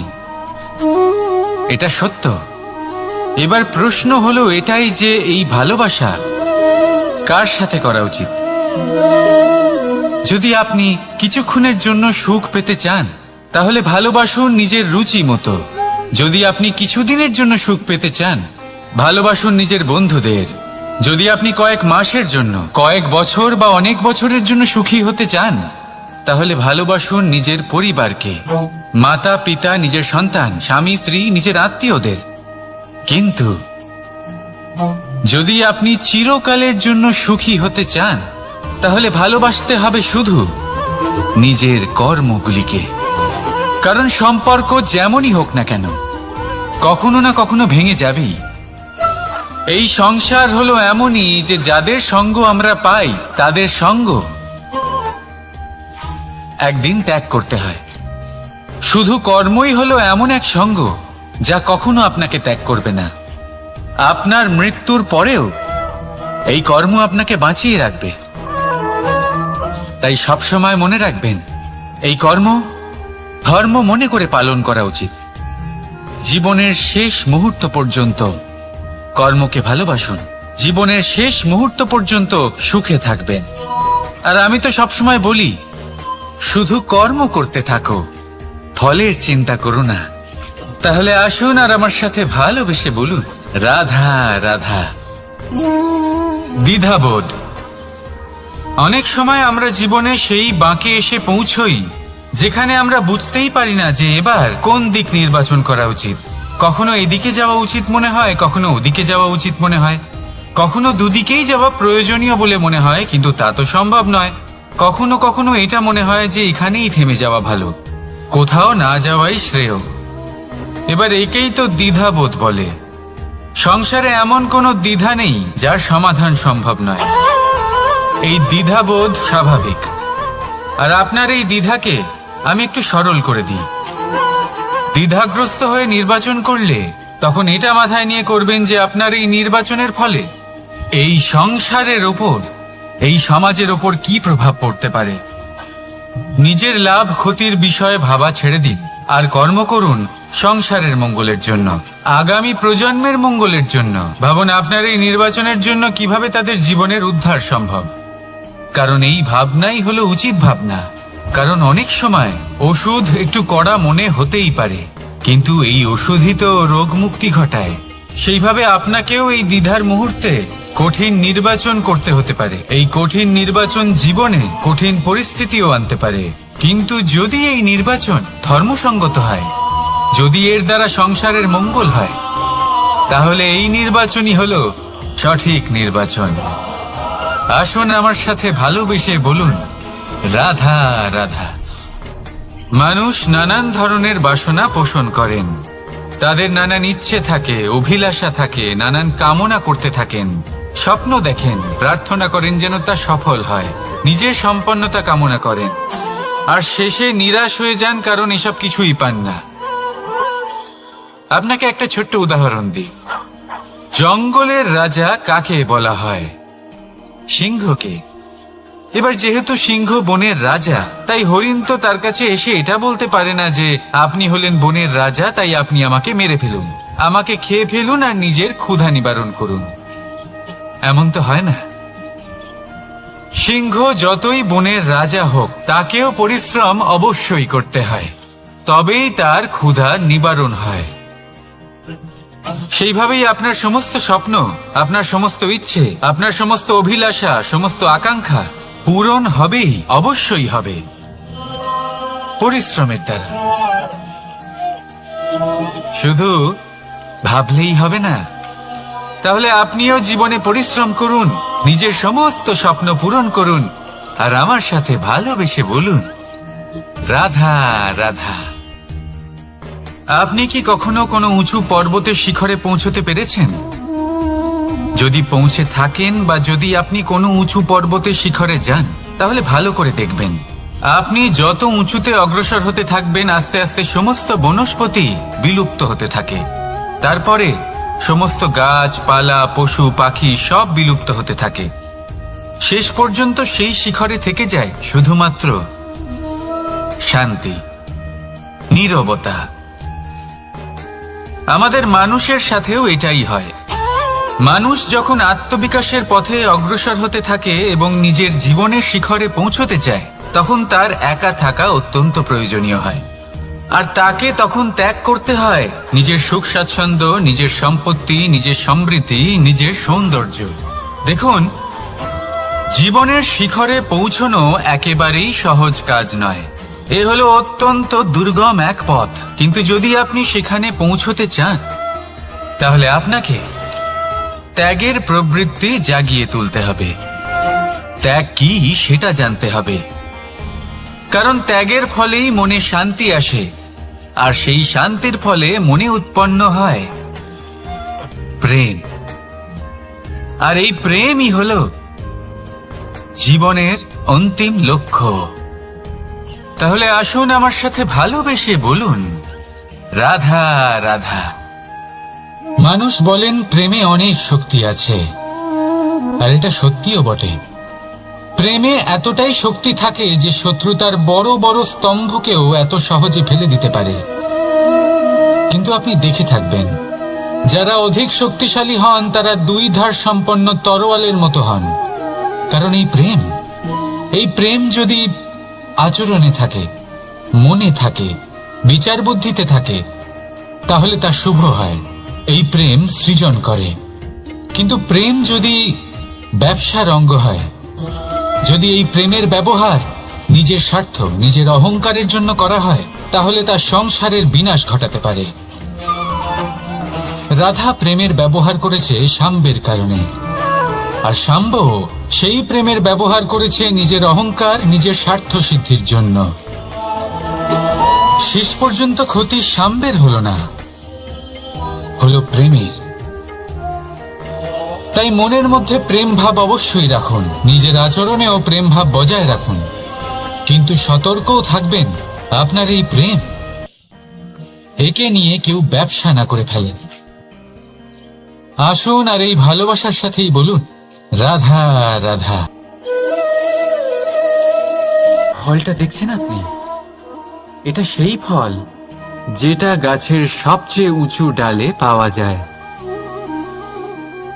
এটা সত্য। এবার প্রশ্ন হলো এটাই যে এই ভালোবাসা কার সাথে করা উচিত। যদি আপনি কিছুক্ষণের জন্য সুখ পেতে চান, তাহলে ভালোবাসুন নিজের রুচি মতো। যদি আপনি কিছুদিনের জন্য সুখ পেতে চান, ভালোবাসুন নিজের বন্ধুদের। যদি আপনি কয়েক মাসের জন্য, কয়েক বছর বা অনেক বছরের জন্য সুখী হতে চান, তাহলে ভালোবাসুন নিজের পরিবারকে, মাতা পিতা, নিজের সন্তান, স্বামী স্ত্রী, নিজের আত্মীয়দের। কিন্তু যদি আপনি চিরকালের জন্য সুখী হতে চান, তাহলে ভালোবাসতে হবে শুধু নিজের কর্মগুলিকে। কারণ সম্পর্ক যেমনই হোক না কেন, কখনো না কখনো ভেঙে যাবেই। এই সংসার হলো এমনই যে যাদের সঙ্গ আমরা পাই, তাদের সঙ্গ একদিন ত্যাগ করতে হয়। শুধু কর্মই হলো এমন এক সঙ্গ যা কখনো আপনাকে ত্যাগ করবে না। আপনার মৃত্যুর পরেও এই কর্ম আপনাকে বাঁচিয়ে রাখবে। তাই সবসময় মনে রাখবেন, এই কর্ম ধর্ম মনে করে পালন করা উচিত। জীবনের শেষ মুহূর্ত পর্যন্ত কর্মকে ভালোবাসুন, জীবনের শেষ মুহূর্ত পর্যন্ত সুখে থাকবেন। আর আমি তো সবসময় বলি, শুধু কর্ম করতে থাকো, ফলের চিন্তা করো না। তাহলে আসুন আর আমার সাথে ভালোবেসে বলুন, রাধা রাধা। দ্বিধাবোধ। অনেক সময় আমরা জীবনে সেই বাঁকে এসে পৌঁছই যেখানে আমরা বুঝতেই পারি না যে এবার কোন দিক নির্বাচন করা উচিত। কখনো এদিকে যাওয়া উচিত মনে হয়, কখনো ওদিকে যাওয়া উচিত মনে হয়, কখনো দুদিকেই যাওয়া প্রয়োজনীয় বলে মনে হয়, কিন্তু তা তো সম্ভব নয়। কখনো কখনো এটা মনে হয় যে এখানেই থেমে যাওয়া ভালো, কোথাও না যাওয়াই শ্রেয়। এবার একেই তো দ্বিধাবোধ বলে। সংসারে এমন কোনো দ্বিধা নেই যার সমাধান সম্ভব নয়। এই দ্বিধাবোধ স্বাভাবিক। আর আপনার এই দ্বিধাকে আমি একটু সরল করে দিই। দ্বিধাগ্রস্ত হয়ে নির্বাচন করলে তখন এটা মাথায় নিয়ে করবেন যে আপনার এই নির্বাচনের ফলে এই সংসারের ওপর, এই সমাজের ওপর কি প্রভাব পড়তে পারে। নিজের লাভ ক্ষতির বিষয়ে ভাবা ছেড়ে দিন আর কর্ম করুন সংসারের মঙ্গলের জন্য, আগামী প্রজন্মের মঙ্গলের জন্য। ভাবুন আপনার এই নির্বাচনের জন্য কিভাবে তাদের জীবনের উদ্ধার সম্ভব। কারণ এই ভাবনাই হলো উচিত ভাবনা। কারণ অনেক সময় ওষুধ একটু কড়া মনে হতেই পারে, কিন্তু এই ওষুধই তো রোগ মুক্তি ঘটায়। সেইভাবে আপনাকেও এই দ্বিধার মুহূর্তে কঠিন নির্বাচন করতে হতে পারে। এই কঠিন নির্বাচন জীবনে কঠিন পরিস্থিতিও আনতে পারে, কিন্তু যদি এই নির্বাচন ধর্মসঙ্গত হয়, যদি এর দ্বারা সংসারের মঙ্গল হয়, তাহলে এই নির্বাচনই হলো সঠিক নির্বাচন। আসুন আমার সাথে ভালোবেসে বলুন, রাধা রাধা। মানুষ নানান ধরনের বাসনা পোষণ করেন, তাদের নানান ইচ্ছে থাকে, অভিলাষা থাকে, নানান কামনা করতে থাকেন, স্বপ্ন দেখেন, প্রার্থনা করেন যেন তা সফল হয়, নিজের সম্পন্নতা কামনা করেন, আর শেষে নিরাশ হয়ে যান কারণ এসব কিছুই পান না। আপনাকে একটা ছোট্ট উদাহরণ দিই। জঙ্গলের রাজা কাকে বলা হয়? সিংহকে। এবার যেহেতু সিংহ বনের রাজা, তাই হরিণ তো তার কাছে এসে এটা বলতে পারে না যে আপনি হলেন বনের রাজা, তাই আপনি আমাকে মেরে ফেলুন, আমাকে খেয়ে ফেলুন আর নিজের ক্ষুধা নিবারণ করুন। এমন তো হয় না। সিংহ যতই বনের রাজা হোক, তাকেও পরিশ্রম অবশ্যই করতে হয়, তবেই তার ক্ষুধা নিবারণ হয়। সেইভাবেই আপনার সমস্ত স্বপ্ন, আপনার সমস্ত ইচ্ছে, আপনার সমস্ত অভিলাষা, সমস্ত আকাঙ্ক্ষা পূরণ হবেই, অবশ্যই হবে, পরিশ্রমের দ্বারা। শুধু ভাবলেই হবে না। তাহলে আপনিও জীবনে পরিশ্রম করুন, নিজের সমস্ত স্বপ্ন পূরণ করুন, আর আমার সাথে ভালোবেসে বলুন, রাধা রাধা। আপনি কি কখনো কোনো উঁচু পর্বতের শিখরে পৌঁছতে পেরেছেন? যদি পৌঁছে থাকেন বা যদি আপনি কোনো উঁচু পর্বতের শিখরে যান, তাহলে ভালো করে দেখবেন, আপনি যত উঁচুতে অগ্রসর হতে থাকবেন, আস্তে আস্তে সমস্ত বনস্পতি বিলুপ্ত হতে থাকে। তারপরে সমস্ত গাছপালা, পশু পাখি সব বিলুপ্ত হতে থাকে। শেষ পর্যন্ত সেই শিখরে থেকে যায় শুধুমাত্র শান্তি, নীরবতা। আমাদের মানুষের সাথেও এটাই হয়। মানুষ যখন আত্মবিকাশের পথে অগ্রসর হতে থাকে এবং নিজের জীবনের শিখরে পৌঁছতে চায়, তখন তার একা থাকা অত্যন্ত প্রয়োজনীয় হয়, আর তাকে তখন ত্যাগ করতে হয় নিজের সুখ স্বাচ্ছন্দ্য, নিজের সম্পত্তি, নিজের সমৃদ্ধি, নিজের সৌন্দর্য। দেখুন, জীবনের শিখরে পৌঁছনো একেবারেই সহজ কাজ নয়। এ হলো অত্যন্ত দুর্গম এক পথ, কিন্তু যদি আপনি সেখানে পৌঁছতে চান, তাহলে আপনাকে ত্যাগের প্রবৃত্তি জাগিয়ে তুলতে হবে। ত্যাগ কি সেটা জানতে হবে, কারণ ত্যাগের ফলেই মনে শান্তি আসে, আর সেই শান্তির ফলে মনে উৎপন্ন হয় প্রেম। আর এই প্রেমই হলো জীবনের অন্তিম লক্ষ্য। তাহলে আসুন আমার সাথে ভালোবেসে বলুন, রাধা রাধা। মানুষ বলেন প্রেমে অনেক শক্তি আছে, আর এটা সত্যিও বটে। প্রেমে এতটাই শক্তি থাকে যে শত্রুতার বড় বড় স্তম্ভকেও এত সহজে ফেলে দিতে পারে। কিন্তু আপনি দেখে থাকবেন, যারা অধিক শক্তিশালী হন তারা দুই ধার সম্পন্ন তরোয়ালের মতো হন। কারণ এই প্রেম যদি আচরণে থাকে, মনে থাকে, বিচার বুদ্ধিতে থাকে, তাহলে তা শুভ হয়। এই প্রেম সৃজন করে। কিন্তু প্রেম যদি ব্যবসার অঙ্গ হয়, যদি এই প্রেমের ব্যবহার নিজের স্বার্থ, নিজের অহংকারের জন্য করা হয়, তাহলে তা সংসারের বিনাশ ঘটাতে পারে। রাধা প্রেমের ব্যবহার করেছে শাম্বের কারণে, আর শাম্ব সেই প্রেমের ব্যবহার করেছে নিজের অহংকার, নিজের স্বার্থ সিদ্ধির জন্য। শেষ পর্যন্ত ক্ষতি শাম্বের হলো না, হলো প্রেমের। তাই মনের মধ্যে প্রেম ভাব অবশ্যই রাখুন, নিজের আচরণেও প্রেম ভাব বজায় রাখুন, কিন্তু সতর্কও থাকবেন আপনার এই প্রেম, একে নিয়ে কেউ ব্যবসা না করে ফেলেন। আসুন আর এই ভালোবাসার সাথেই বলুন, রাধা রাধা। ফলটা দেখছেন আপনি? এটা সেই ফল যেটা গাছের সবচেয়ে উঁচু ডালে পাওয়া যায়,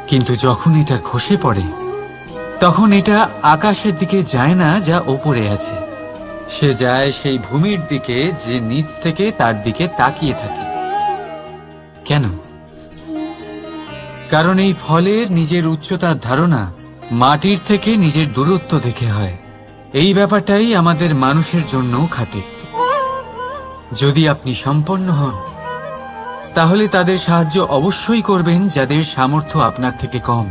কিন্তু যখন এটা খসে পড়ে, তখন এটা আকাশের দিকে যায় না যা ওপরে আছে, সে যায় সেই ভূমির দিকে যে নিচ থেকে তার দিকে তাকিয়ে থাকে। কেন? কারণ এই ফলের নিজের উচ্চতার ধারণা মাটির থেকে নিজের দূরত্ব দেখে হয়। এই ব্যাপারটাই আমাদের মানুষের জন্যও খাটে। যদি আপনি সম্পন্ন হন, তাহলে তাদের সাহায্য অবশ্যই করবেন যাদের সামর্থ্য আপনার থেকে কম,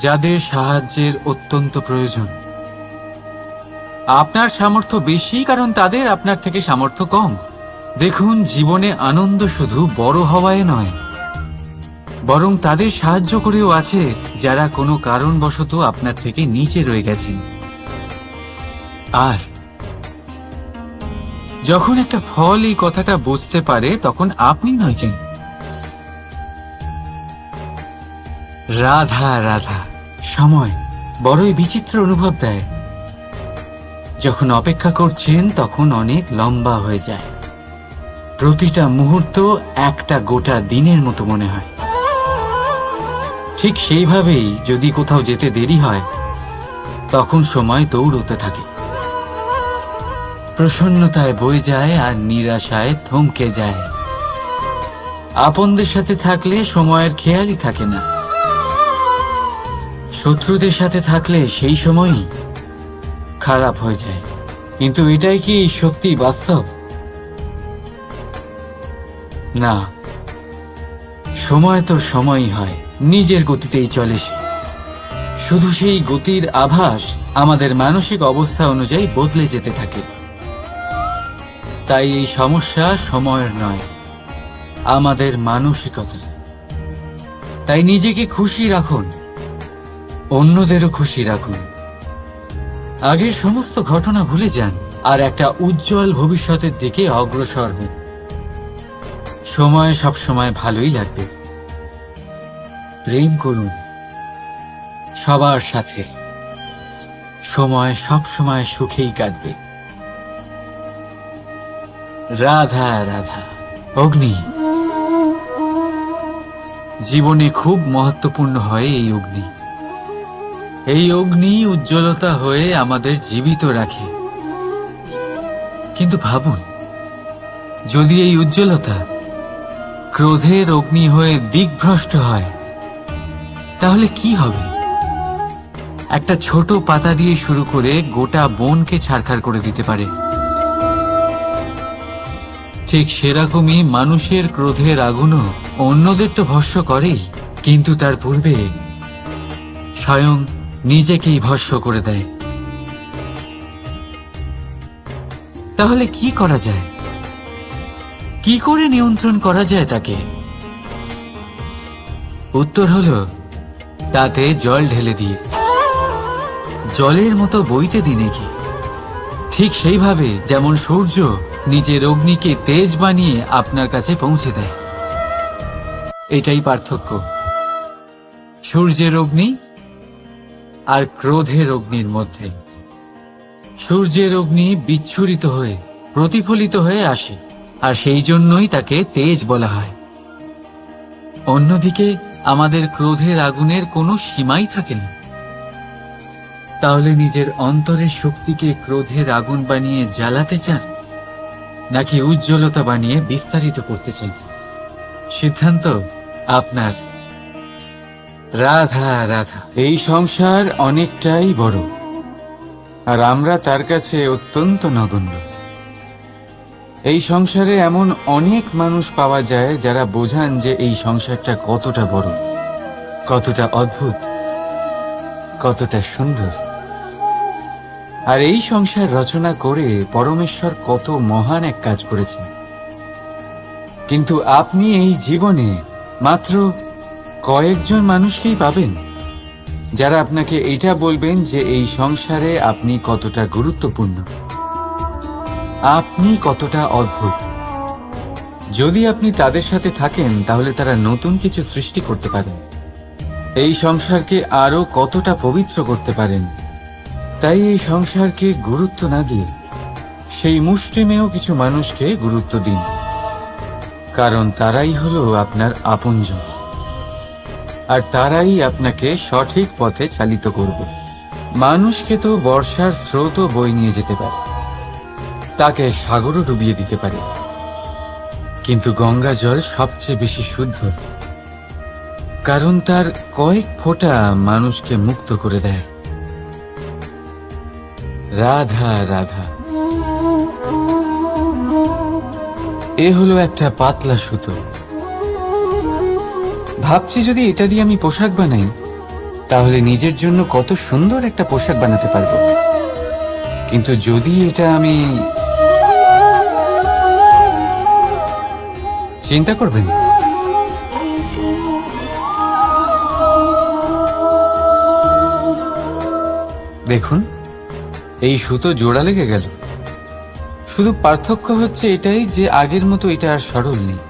যাদের সাহায্যের অত্যন্ত প্রয়োজন। আপনার সামর্থ্য বেশি কারণ তাদের আপনার থেকে সামর্থ্য কম। দেখুন, জীবনে আনন্দ শুধু বড় হওয়ায় নয়, বরং তাদের সাহায্য করেও আছে যারা কোনো কারণবশত আপনার থেকে নিচে রয়ে গেছেন। আর যখন একটা ফল এই কথাটা বুঝতে পারে, তখন আপনি নয় কেন, রাধা রাধা। সময় বড়ই বিচিত্র অনুভব দেয়। যখন অপেক্ষা করছেন তখন অনেক লম্বা হয়ে যায়। প্রতিটা মুহূর্ত একটা গোটা দিনের মতো মনে হয়। ঠিক সেইভাবেই যদি কোথাও যেতে দেরি হয়, তখন সময় দৌড়তে থাকে, প্রসন্নতায় বয়ে যায় আর নিরাশায় থমকে যায়। আপনদের সাথে থাকলে সময়ের খেয়ালই থাকে না, শত্রুদের সাথে থাকলে সেই সময়ই খারাপ হয়ে যায়। কিন্তু এটাই কি সত্যি বাস্তব? না, সময় তো সময়ই হয়, নিজের গতিতেই চলে সে। শুধু সেই গতির আভাস আমাদের মানসিক অবস্থা অনুযায়ী বদলে যেতে থাকে। তাই এই সমস্যা সময়ের নয়, আমাদের মানসিকতা। তাই নিজেকে খুশি রাখুন, অন্যদেরও খুশি রাখুন। আগের সমস্ত ঘটনা ভুলে যান আর একটা উজ্জ্বল ভবিষ্যতের দিকে অগ্রসর হন। সময় সবসময় ভালোই লাগবে। প্রেম করুন সবার সাথে, সময় সবসময় সুখেই কাটবে। রাধা রাধা। অগ্নি জীবনে খুব মহত্বপূর্ণ হয়। এই অগ্নি উজ্জ্বলতা হয়ে আমাদের জীবিত রাখে। কিন্তু ভাবুন, যদি এই উজ্জ্বলতা ক্রোধের অগ্নি হয়ে দিকভ্রষ্ট হয়, তাহলে কি হবে? একটা ছোট পাতা দিয়ে শুরু করে গোটা বনকে ছারখার করে দিতে পারে। ঠিক সেরকমই মানুষের ক্রোধের আগুনও অন্যদের তো ভস্ম করেই, কিন্তু তার পূর্বে স্বয়ং নিজেকেই ভস্ম করে দেয়। তাহলে কি করা যায়? কি করে নিয়ন্ত্রণ করা যায় তাকে? উত্তর হলো, তাতে জল ঢেলে দিয়ে, জলের মতো বইতে দিনে কি। ঠিক সেইভাবে যেমন সূর্য নিজের অগ্নিকে তেজ বানিয়ে আপনার কাছে পৌঁছে দেয়। এটাই পার্থক্য সূর্যের অগ্নি আর ক্রোধের অগ্নির মধ্যে। সূর্যের অগ্নি বিচ্ছুরিত হয়ে প্রতিফলিত হয়ে আসে, আর সেই জন্যই তাকে তেজ বলা হয়। অন্যদিকে আমাদের ক্রোধের আগুনের কোনো সীমাই থাকে না। তাহলে নিজের অন্তরের শক্তিকে ক্রোধের আগুন বানিয়ে জ্বালাতে চান, নাকি উজ্জ্বলতা বানিয়ে বিস্তারিত করতে চান? সিদ্ধান্ত আপনার। রাধা রাধা। এই সংসার অনেকটাই বড়, আর আমরা তার কাছে অত্যন্ত নগণ্য। এই সংসারে এমন অনেক মানুষ পাওয়া যায় যারা বোঝান যে এই সংসারটা কতটা বড়, কতটা অদ্ভুত, কতটা সুন্দর। আর এই সংসার রচনা করে পরমেশ্বর কত মহান এক কাজ করেছেন। কিন্তু আপনি এই জীবনে মাত্র কয়েকজন মানুষকেই পাবেন যারা আপনাকে এটা বলবেন যে এই সংসারে আপনি কতটা গুরুত্বপূর্ণ, আপনি কতটা অদ্ভুত। যদি আপনি তাদের সাথে থাকেন, তাহলে তারা নতুন কিছু সৃষ্টি করতে পারেন, এই সংসারকে আরো কতটা পবিত্র করতে পারেন। তাই এই সংসারকে গুরুত্ব না দিয়ে সেই মুষ্টিমেয় কিছু মানুষকে গুরুত্ব দিন, কারণ তারাই হলো আপনার আপনজন, আর তারাই আপনাকে সঠিক পথে চালিত করবে। মানুষকে তো বর্ষার স্রোতও বয়ে নিয়ে যেতে পারে, তাকে সাগরও ডুবিয়ে দিতে পারে, কিন্তু গঙ্গা জল সবচেয়ে বেশি শুদ্ধ, কারণ তার কয়েক ফোঁটা মানুষকে মুক্ত করে দেয়। রাধা রাধা। এ হলো একটা পাতলা সুতো। ভাবছি যদি এটা দিয়ে আমি পোশাক বানাই, তাহলে নিজের জন্য কত সুন্দর একটা পোশাক বানাতে পারবো। কিন্তু যদি এটা আমি, চিন্তা করবেন, দেখুন এই সুতো জোড়া লেগে গেল। শুধু পার্থক্য হচ্ছে এটাই যে আগের মতো এটা আর সরল নেই,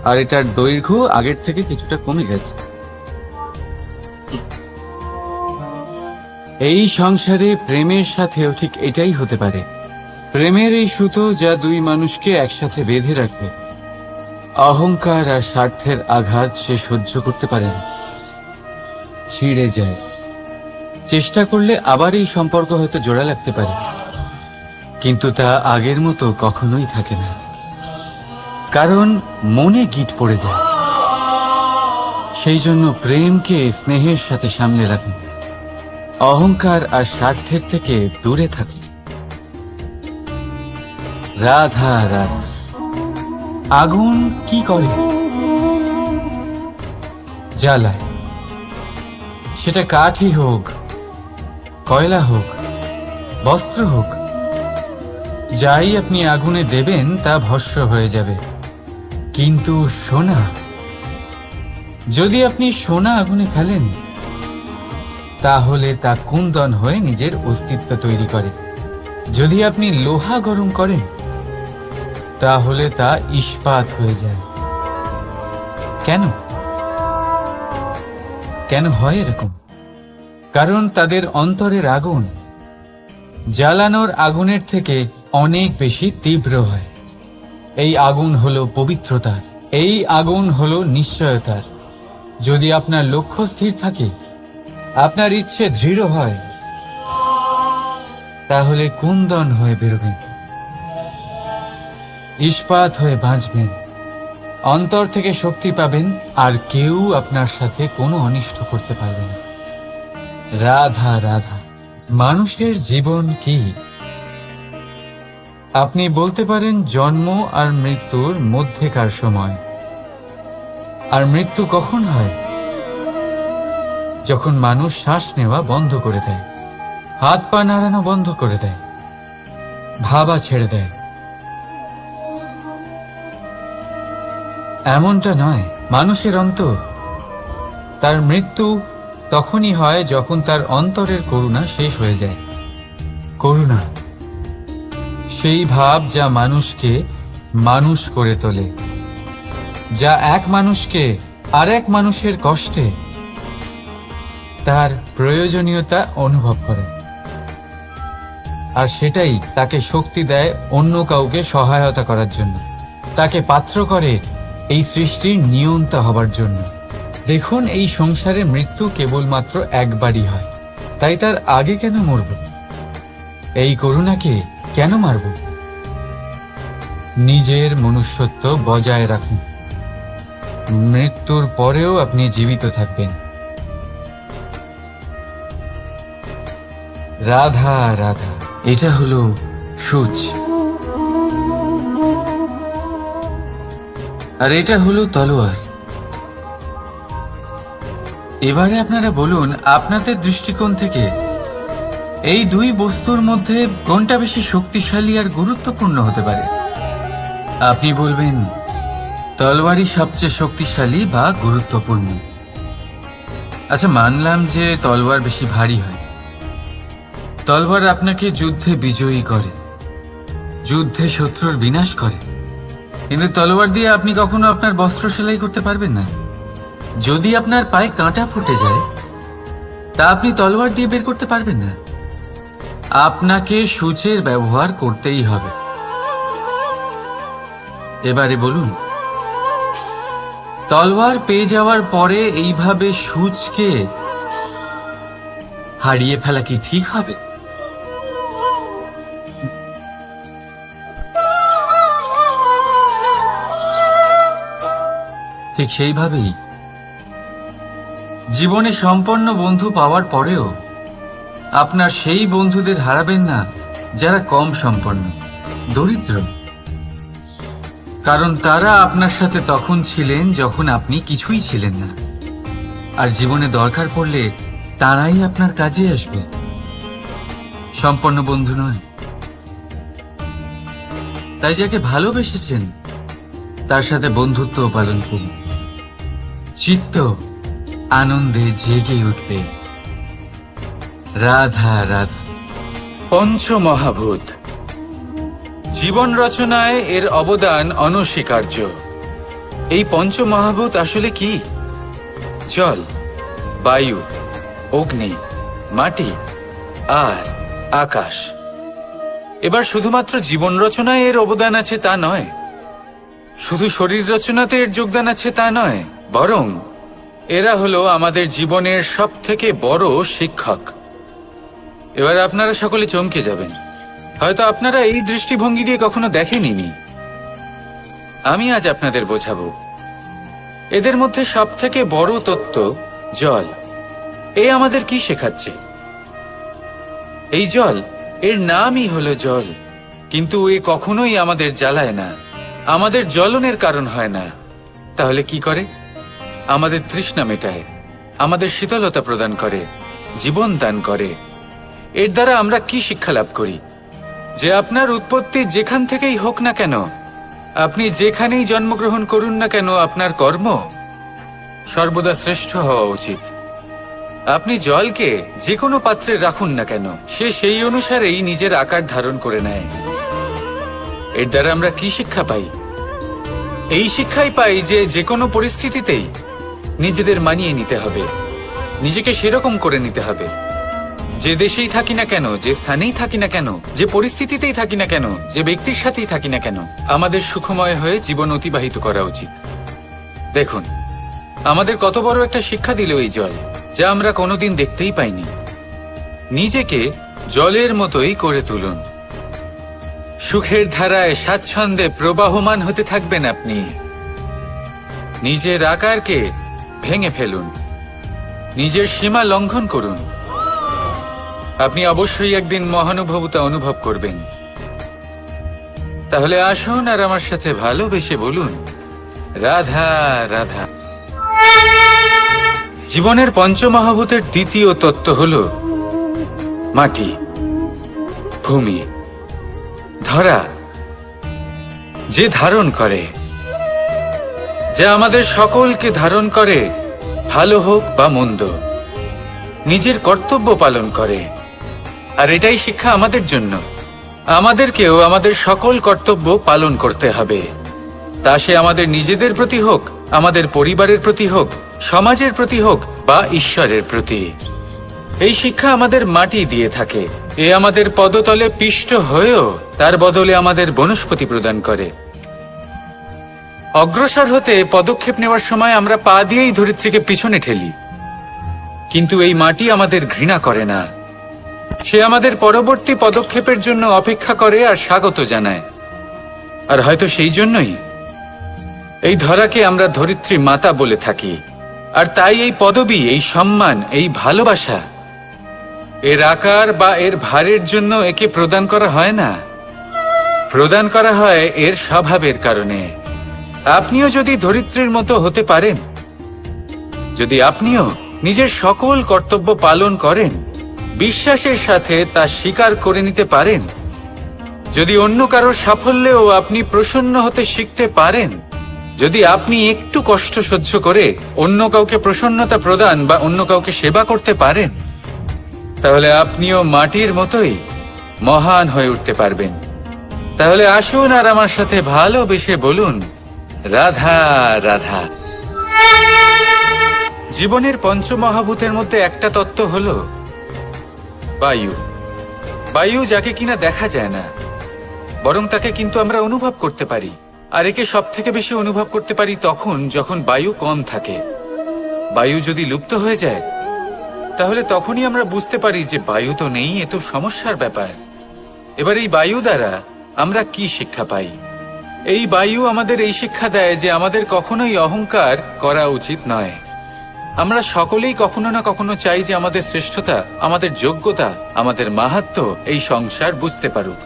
আর এটার দৈর্ঘ্য আগের থেকে কিছুটা কমে গেছে। এই সংসারে প্রেমের সাথেও ঠিক এটাই হতে পারে। প্রেমের এই সুতো যা দুই মানুষকে একসাথে বেঁধে রাখবে। অহংকার আর স্বার্থের আঘাত সে সহ্য করতে পারে না, ছিঁড়ে যায়। চেষ্টা করলে আবার এই সম্পর্ক হয়তো জোড়া লাগতে পারে, কিন্তু তা আগের মতো কখনোই থাকে না, কারণ মনে গিট পড়ে যায়। সেই জন্য প্রেমকে স্নেহের সাথে সামলে রাখুন, অহংকার আর স্বার্থের থেকে দূরে থাকুন। রাধা রাধা। আগুন কি করে? জ্বালায়। সেটা কাঠই হোক, কয়লা হোক, বস্ত্র হোক, যাই আপনি আগুনে দেবেন তা ভস্ম হয়ে যাবে। কিন্তু সোনা, যদি আপনি সোনা আগুনে ফেলেন, তাহলে তা কুন্দন হয়ে নিজের অস্তিত্ব তৈরি করে। যদি আপনি লোহা গরম করেন, তাহলে তা ইস্পাত হয়ে যায়। কেন কেন হয় এরকম? কারণ তাদের অন্তরের আগুন জ্বালানোর আগুনের থেকে অনেক বেশি তীব্র হয়। এই আগুন হলো পবিত্রতার, এই আগুন হলো নিশ্চয়তার। যদি আপনার লক্ষ্য স্থির থাকে, আপনার ইচ্ছে দৃঢ় হয়, তাহলে কুন্দন হয়ে বেরোবেন, ইস্পাত হয়ে বাঁচবেন, অন্তর থেকে শক্তি পাবেন, আর কেউ আপনার সাথে কোনো অনিষ্ট করতে পারবে না। রাধা রাধা। মানুষের জীবন কি? আপনি বলতে পারেন জন্ম আর মৃত্যুর মধ্যেকার সময়। আর মৃত্যু কখন হয়? যখন মানুষ শ্বাস নেওয়া বন্ধ করে দেয়, হাত পা নাড়ানো বন্ধ করে দেয়, ভাবা ছেড়ে দেয়। এমনটা নয়, মানুষের অন্তর, তার মৃত্যু তখনই হয় যখন তার অন্তরের করুণা শেষ হয়ে যায়। করুণা সেই ভাব যা মানুষকে মানুষ করে তোলে, যা এক মানুষকে আর এক মানুষের কষ্টে তার প্রয়োজনীয়তা অনুভব করে, আর সেটাই তাকে শক্তি দেয় অন্য কাউকে সহায়তা করার জন্য, তাকে পাত্র করে এই সৃষ্টির নিয়ন্তা হবার জন্য। দেখুন, এই সংসারে মৃত্যু কেবলমাত্র একবারই হয়, তাই তার আগে কেন মরব? এই করুণাকে কেন মারব? নিজের মনুষ্যত্ব বজায় রাখুন, মৃত্যুর পরেও আপনি জীবিত থাকবেন। রাধা রাধা। এটা হলো সূচ, আর এটা হলো তলোয়ার। এবারে আপনারা বলুন, আপনাদের দৃষ্টিকোণ থেকে এই দুই বস্তুর মধ্যে কোনটা বেশি শক্তিশালী আর গুরুত্বপূর্ণ হতে পারে? আপনি বলবেন তলোয়ারই সবচেয়ে শক্তিশালী বা গুরুত্বপূর্ণ। আচ্ছা, মানলাম যে তলোয়ার বেশি ভারী হয়। তলোয়ার আপনাকে যুদ্ধে বিজয়ী করে, যুদ্ধে শত্রুর বিনাশ করে, কিন্তু তলোয়ার দিয়ে আপনি কখনো আপনার বস্ত্র সেলাই করতে পারবেন না। যদি আপনার পায়ে কাঁটা ফুটে যায়, তা আপনি তলোয়ার দিয়ে বের করতে পারবেন না। আপনাকে সূচের ব্যবহার করতেই হবে। এবারে বলুন, তলোয়ার পেয়ে যাওয়ার পরে এইভাবে সূচকে হারিয়ে ফেলা কি ঠিক হবে? ঠিক সেইভাবেই জীবনে সম্পন্ন বন্ধু পাওয়ার পরেও আপনার সেই বন্ধুদের হারাবেন না যারা কম সম্পন্ন, দরিদ্র। কারণ তারা আপনার সাথে তখন ছিলেন যখন আপনি কিছুই ছিলেন না, আর জীবনে দরকার পড়লে তারাই আপনার কাজে আসবে, সম্পন্ন বন্ধু নয়। তাই যাকে ভালোবেসেছেন তার সাথে বন্ধুত্ব পালন করুন। চিত্ত আনন্দে জেগে উঠবে। রাধা রাধা। পঞ্চমহাভূত জীবন রচনায় এর অবদান অনস্বীকার্য। এই পঞ্চমহাভূত আসলে কি? জল, বায়ু, অগ্নি, মাটি আর আকাশ। এবার শুধুমাত্র জীবন রচনায় এর অবদান আছে তা নয়, শুধু শরীর রচনাতে এর যোগদান আছে তা নয়, বরং এরা হলো আমাদের জীবনের সবথেকে বড় শিক্ষক। এবার আপনারা সকলে চমকে যাবেন, হয়তো আপনারা এই দৃষ্টিভঙ্গি দিয়ে কখনো দেখেননি। আমি আজ আপনাদের বোঝাবো। এদের মধ্যে সবথেকে বড় তত্ত্ব জল। এ আমাদের কি শেখাচ্ছে? এই জল, এর নামই হলো জল, কিন্তু এ কখনোই আমাদের জ্বালায় না, আমাদের জ্বলনের কারণ হয় না। তাহলে কি করে? আমাদের তৃষ্ণা মেটায়, আমাদের শীতলতা প্রদান করে, জীবন দান করে। এর দ্বারা আমরা কি শিক্ষা লাভ করি? যে আপনার উৎপত্তি যেখান থেকেই হোক না কেন, আপনি যেখানেই জন্মগ্রহণ করুন না কেন, আপনার কর্ম সর্বদা শ্রেষ্ঠ হওয়া উচিত। আপনি জলকে যে কোনো পাত্রে রাখুন না কেন, সে সেই অনুসারেই নিজের আকার ধারণ করে নেয়। এর দ্বারা আমরা কি শিক্ষা পাই? এই শিক্ষাই পাই যে যে কোনো পরিস্থিতিতেই নিজেদের মানিয়ে নিতে হবে, নিজেকে সেরকম করে নিতে হবে। যে দেশেই থাকি না কেন, যে স্থানেই থাকি না কেন, যে পরিস্থিতিতেই থাকি না কেন, যে ব্যক্তির সাথেই থাকি না কেন, আমাদের সুখময় হয়ে জীবন অতিবাহিত করা উচিত। দেখুন, আমাদের কত বড় একটা শিক্ষা দিল এই জল, যা আমরা কোনোদিন দেখতেই পাইনি। নিজেকে জলের মতোই করে তুলুন। সুখের ধারায় স্বাচ্ছন্দ্যে প্রবাহমান হতে থাকবেন আপনি। নিজের আকারকে ভেঙে ফেলুন, নিজের সীমা লঙ্ঘন করুন। আপনি অবশ্যই একদিন মহানুভবতা অনুভব করবেন। তাহলে আসুন আর আমার সাথে ভালোবেসে বলুন, রাধা রাধা। জীবনের পঞ্চমহাভূতের দ্বিতীয় তত্ত্ব হল মাটি, ভূমি, ধরা, যে ধারণ করে, যা আমাদের সকলকে ধারণ করে, ভালো হোক বা মন্দ, নিজের কর্তব্য পালন করে। আর এটাই শিক্ষা আমাদের জন্য। আমাদেরকেও আমাদের সকল কর্তব্য পালন করতে হবে, তা সে আমাদের নিজেদের প্রতি হোক, আমাদের পরিবারের প্রতি হোক, সমাজের প্রতি হোক বা ঈশ্বরের প্রতি। এই শিক্ষা আমাদের মাটি দিয়ে থাকে। এ আমাদের পদতলে পিষ্ট হয়েও তার বদলে আমাদের বনস্পতি প্রদান করে। অগ্রসর হতে পদক্ষেপ নেওয়ার সময় আমরা পা দিয়েই ধরিত্রীকে পিছনে ঠেলি, কিন্তু এই মাটি আমাদের ঘৃণা করে না। সে আমাদের পরবর্তী পদক্ষেপের জন্য অপেক্ষা করে আর স্বাগত জানায়। আর হয়তো সেই জন্যই এই ধরাকে আমরা ধরিত্রী মাতা বলে থাকি। আর তাই এই পদবি, এই সম্মান, এই ভালোবাসা এর আকার বা এর ভারের জন্য একে প্রদান করা হয় না, প্রদান করা হয় এর স্বভাবের কারণে। আপনিও যদি ধরিত্রীর মতো হতে পারেন, যদি আপনিও নিজের সকল কর্তব্য পালন করেন, বিশ্বাসের সাথে তা স্বীকার করে নিতে পারেন, যদি অন্য কারোর সাফল্যেও আপনি প্রসন্ন হতে শিখতে পারেন, যদি আপনি একটু কষ্ট সহ্য করে অন্য কাউকে প্রসন্নতা প্রদান বা অন্য কাউকে সেবা করতে পারেন, তাহলে আপনিও মাটির মতোই মহান হয়ে উঠতে পারবেন। তাহলে আসুন আর আমার সাথে ভালোবেসে বলুন, রাধা রাধা। জীবনের পঞ্চমহাভূতের মধ্যে একটা তত্ত্ব হলো বায়ু। বায়ু যাকে কিনা দেখা যায় না, বরং তাকে কিন্তু আমরা অনুভব করতে পারি। আর একে সব থেকে বেশি অনুভব করতে পারি তখন যখন বায়ু কম থাকে। বায়ু যদি লুপ্ত হয়ে যায়, তাহলে তখনই আমরা বুঝতে পারি যে বায়ু তো নেই, এ তো সমস্যার ব্যাপার। এবার এই বায়ু দ্বারা আমরা কি শিক্ষা পাই? এই বায়ু আমাদের এই শিক্ষা দেয় যে আমাদের কখনোই অহংকার করা উচিত নয়। আমরা সকলেই কখনো না কখনো চাই যে আমাদের শ্রেষ্ঠতা, আমাদের যোগ্যতা, আমাদের মাহাত্ম্য এই সংসার বুঝতে পারুক।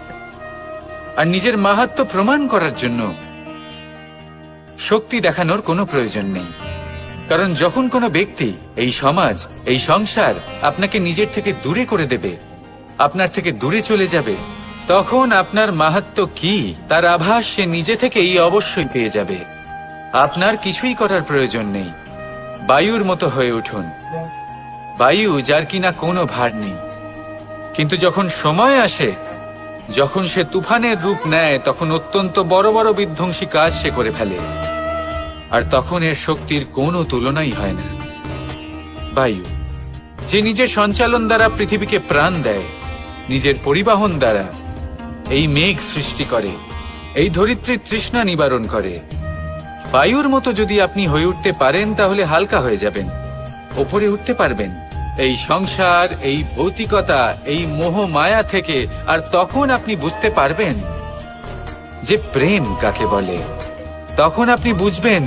আর নিজের মাহাত্ম্য প্রমাণ করার জন্য শক্তি দেখানোর কোনো প্রয়োজন নেই। কারণ যখন কোনো ব্যক্তি, এই সমাজ, এই সংসার আপনাকে নিজের থেকে দূরে করে দেবে, আপনার থেকে দূরে চলে যাবে, তখন আপনার মাহাত্ম্য কি তার আভাস সে নিজে থেকেই অবশ্যই পেয়ে যাবে। আপনার কিছুই করার প্রয়োজন নেই। বায়ুর মতো হয়ে উঠুন, বায়ু যার কিনা কোনো ভার নেই। কিন্তু যখন সময় আসে, যখন সে তুফানের রূপ নেয়, তখন অত্যন্ত বড় বড় বিধ্বংসী কাজ সে করে ফেলে, আর তখন এর শক্তির কোনো তুলনাই হয় না। বায়ু যে নিজের সঞ্চালন দ্বারা পৃথিবীকে প্রাণ দেয়, নিজের পরিবহন দ্বারা এই মেঘ সৃষ্টি করে, এই ধরিত্রীর তৃষ্ণা নিবারণ করে। বায়ুর মতো যদি আপনি হয়ে উঠতে পারেন, তাহলে হালকা হয়ে যাবেন, ওপরে উঠতে পারবেন এই সংসার, এই ভৌতিকতা, এই মোহ মায়া থেকে। আর তখন আপনি বুঝতে পারবেন যে প্রেম কাকে বলে। তখন আপনি বুঝবেন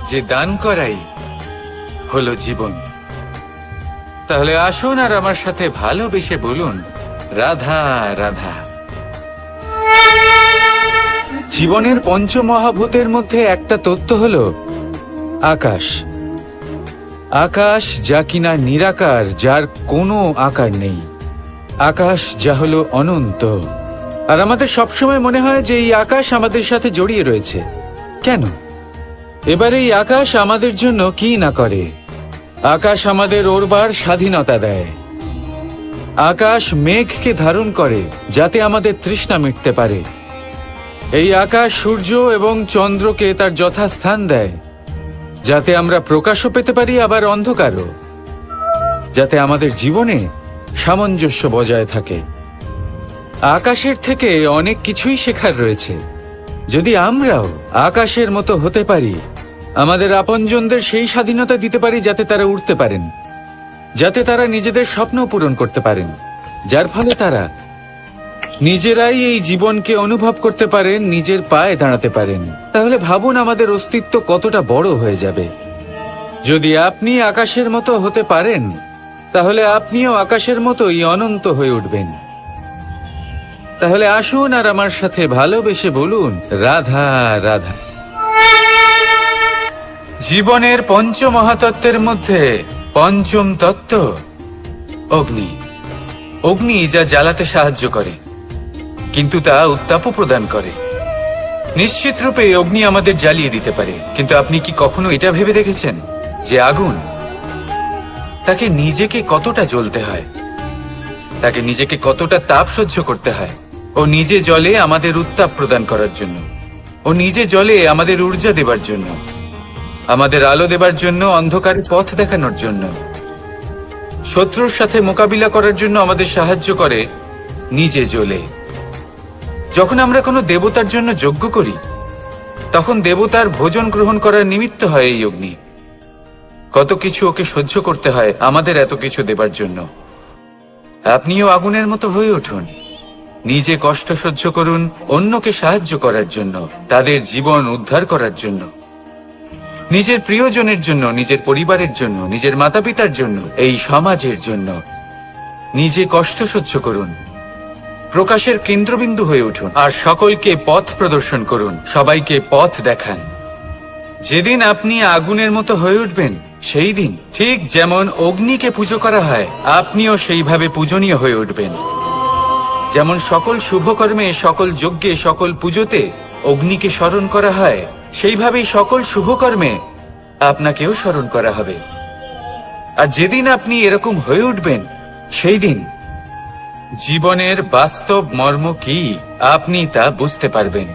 যে দান করাই হলো জীবন। তাহলে আসুন আর আমার সাথে ভালোবেসে বলুন, রাধা রাধা। জীবনের পঞ্চমহাভূতের মধ্যে একটা তত্ত্ব হলো আকাশ। আকাশ যা কিনা নিরাকার, যার কোনো আকার নেই। আকাশ যা হলো অনন্ত। আর আমাদের সবসময় মনে হয় যে এই আকাশ আমাদের সাথে জড়িয়ে রয়েছে। কেন? এবার এই আকাশ আমাদের জন্য কি না করে। আকাশ আমাদের ওড়বার স্বাধীনতা দেয়। আকাশ মেঘকে ধারণ করে যাতে আমাদের তৃষ্ণা মিটতে পারে। এই আকাশ সূর্য এবং চন্দ্রকে তার যথাস্থান দেয়, যাতে আমরা প্রকাশও পেতে পারি, আবার অন্ধকারও, যাতে আমাদের জীবনে সামঞ্জস্য বজায় থাকে। আকাশের থেকে অনেক কিছুই শেখার রয়েছে। যদি আমরাও আকাশের মতো হতে পারি, আমাদের আপনজনদের সেই স্বাধীনতা দিতে পারি যাতে তারা উঠতে পারেন, যাতে তারা নিজেদের স্বপ্ন পূরণ করতে পারেন, যার ফলে তারা নিজেরাই এই জীবনকে অনুভব করতে পারেন, নিজের পায়ে দাঁড়াতে পারেন, তাহলে ভাবুন আমাদের অস্তিত্ব কতটা বড় হয়ে যাবে। যদি আপনি আকাশের মতো হতে পারেন, তাহলে আপনিও আকাশের মতোই অনন্ত হয়ে উঠবেন। তাহলে আসুন আর আমার সাথে ভালোবেসে বলুন, রাধা রাধা। জীবনের পঞ্চমহাতত্ত্বের মধ্যে পঞ্চম তত্ত্ব অগ্নি। অগ্নি যা জ্বালাতে সাহায্য করে, কিন্তু তা উত্তাপও প্রদান করে। নিশ্চিত রূপে অগ্নি আমাদের জ্বালিয়ে দিতে পারে, কিন্তু আপনি কি কখনো এটা ভেবে দেখেছেন যে আগুন, তাকে নিজেকে কতটা জ্বলতে হয়, তাকে নিজেকে কতটা তাপ সহ্য করতে হয়। ও নিজে জ্বলে আমাদের উত্তাপ প্রদান করার জন্য, ও নিজে জ্বলে আমাদের ঊর্জা দেবার জন্য, আমাদের আলো দেবার জন্য, অন্ধকারে পথ দেখানোর জন্য, শত্রুর সাথে মোকাবিলা করার জন্য আমাদের সাহায্য করে নিজে জ্বলে। যখন আমরা কোনো দেবতার জন্য যজ্ঞ করি, তখন দেবতার ভোজন গ্রহণ করার নিমিত্ত হয় এই অগ্নি। কত কিছু ওকে সহ্য করতে হয় আমাদের এত কিছু দেবার জন্য। আপনিও আগুনের মতো হয়ে উঠুন, নিজে কষ্ট সহ্য করুন অন্যকে সাহায্য করার জন্য, তাদের জীবন উদ্ধার করার জন্য, নিজের প্রিয়জনের জন্য, নিজের পরিবারের জন্য, নিজের মাতা পিতার জন্য, এই সমাজের জন্য। নিজে কষ্ট সহ্য করুন, প্রকাশের কেন্দ্রবিন্দু হয়ে উঠুন, আর সকলকে পথ প্রদর্শন করুন, সবাইকে পথ দেখান। যেদিন আপনি আগুনের মতো হয়ে উঠবেন, সেই দিন ঠিক যেমন অগ্নিকে পুজো করা হয়, আপনিও সেইভাবে পূজনীয় হয়ে উঠবেন। যেমন সকল শুভকর্মে, সকল যজ্ঞে, সকল পুজোতে অগ্নিকে স্মরণ করা হয়, সেইভাবেই সকল শুভকর্মে আপনাকেও স্মরণ করা হবে। আর যেদিন আপনি এরকম হয়ে উঠবেন, সেই দিন জীবনের বাস্তব মর্ম কি আপনি তা বুঝতে পারবেন।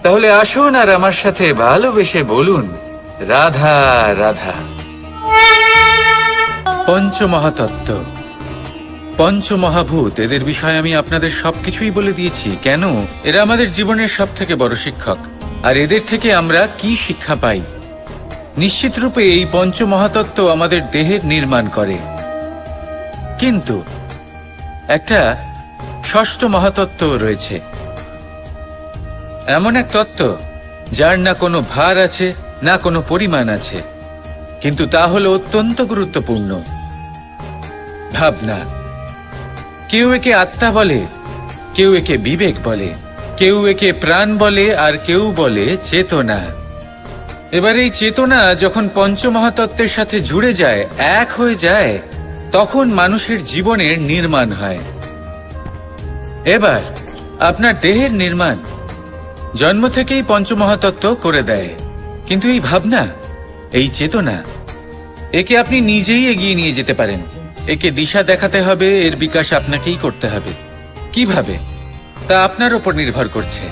তাহলে আসুন আর আমার সাথে ভালোবেসে বলুন, রাধা রাধা। পঞ্চমহাতত্ত্ব, পঞ্চমহাভূত, এদের বিষয়ে আমি আপনাদের সবকিছুই বলে দিয়েছি। কেন? এরা আমাদের জীবনের সব থেকে বড় শিক্ষক। আর এদের থেকে আমরা কি শিক্ষা পাই? নিশ্চিত রূপে এই পঞ্চমহাতত্ত্ব আমাদের দেহের নির্মাণ করে, কিন্তু একটা ষষ্ঠ মহাতত্ত্ব রয়েছে। এমন এক তত্ত্ব যার না কোনো ভার আছে না কোনো পরিমাণ আছে, কিন্তু তা হলো অত্যন্ত গুরুত্বপূর্ণ। ভাবনা। কেউ একে আত্মা বলে, কেউ একে বিবেক বলে, কেউ একে প্রাণ বলে, আর কেউ বলে চেতনা। এবার এই চেতনা যখন পঞ্চমহাতত্ত্বের সাথে জুড়ে যায়, এক হয়ে যায়, তখন মানুষের জীবনের নির্মাণ হয়। এবার আপনার দেহের নির্মাণ জন্ম থেকেই পঞ্চমহাতত্ত্ব করে দেয়, কিন্তু এই ভাবনা, এই চেতনা, একে আপনি নিজেই এগিয়ে নিয়ে যেতে পারেন। একে দিশা দেখাতে হবে, এর বিকাশ আপনাকেই করতে হবে। কিভাবে, তা আপনার উপর নির্ভর করছে।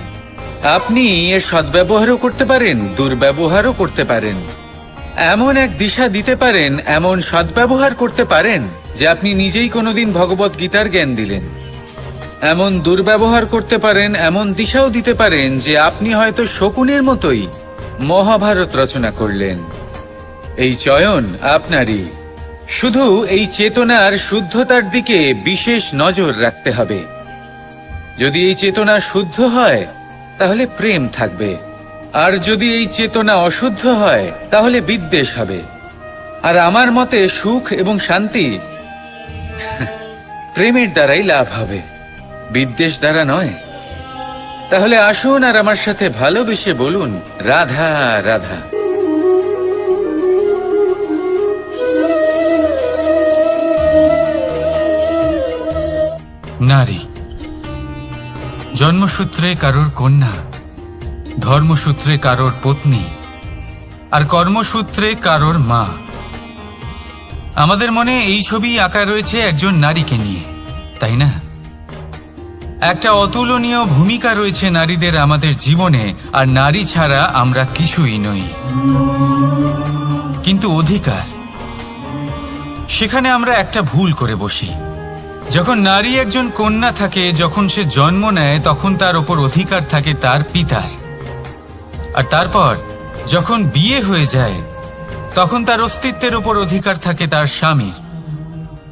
আপনি এর সদ্ব্যবহারও করতে পারেন, দুর্ব্যবহারও করতে পারেন। এমন এক দিশা দিতে পারেন, এমন সদ্ব্যবহার করতে পারেন যে আপনি নিজেই কোনোদিন ভগবত গীতার জ্ঞান দিলেন। এমন দুর্ব্যবহার করতে পারেন, এমন দিশাও দিতে পারেন যে আপনি হয়তো শকুনের মতোই মহাভারত রচনা করলেন। এই চয়ন আপনারই। শুধু এই চেতনার শুদ্ধতার দিকে বিশেষ নজর রাখতে হবে। যদি এই চেতনা শুদ্ধ হয় তাহলে প্রেম থাকবে, আর যদি এই চেতনা অশুদ্ধ হয় তাহলে বিদ্বেষ হবে। আর আমার মতে সুখ এবং শান্তি প্রেমের দ্বারাই লাভ হবে, বিদ্বেষ দ্বারা নয়। তাহলে আসুন আর আমার সাথে ভালোবেসে বলুন, রাধা রাধা। নারী জন্মসূত্রে কারোর কন্যা, ধর্মসূত্রে কারোর পত্নী, আর কর্মসূত্রে কারোর মা। আমাদের মনে এই ছবি আঁকা রয়েছে একজন নারীকে নিয়ে, তাই না? একটা অতুলনীয় ভূমিকা রয়েছে নারীদের আমাদের জীবনে, আর নারী ছাড়া আমরা কিছুই নই। কিন্তু অধিকার, সেখানে আমরা একটা ভুল করে বসি। যখন নারী একজন কন্যা থাকে, যখন সে জন্ম নেয়, তখন তার ওপর অধিকার থাকে তার পিতার। আর তারপর যখন বিয়ে হয়ে যায়, তখন তার অস্তিত্বের ওপর অধিকার থাকে তার স্বামীর।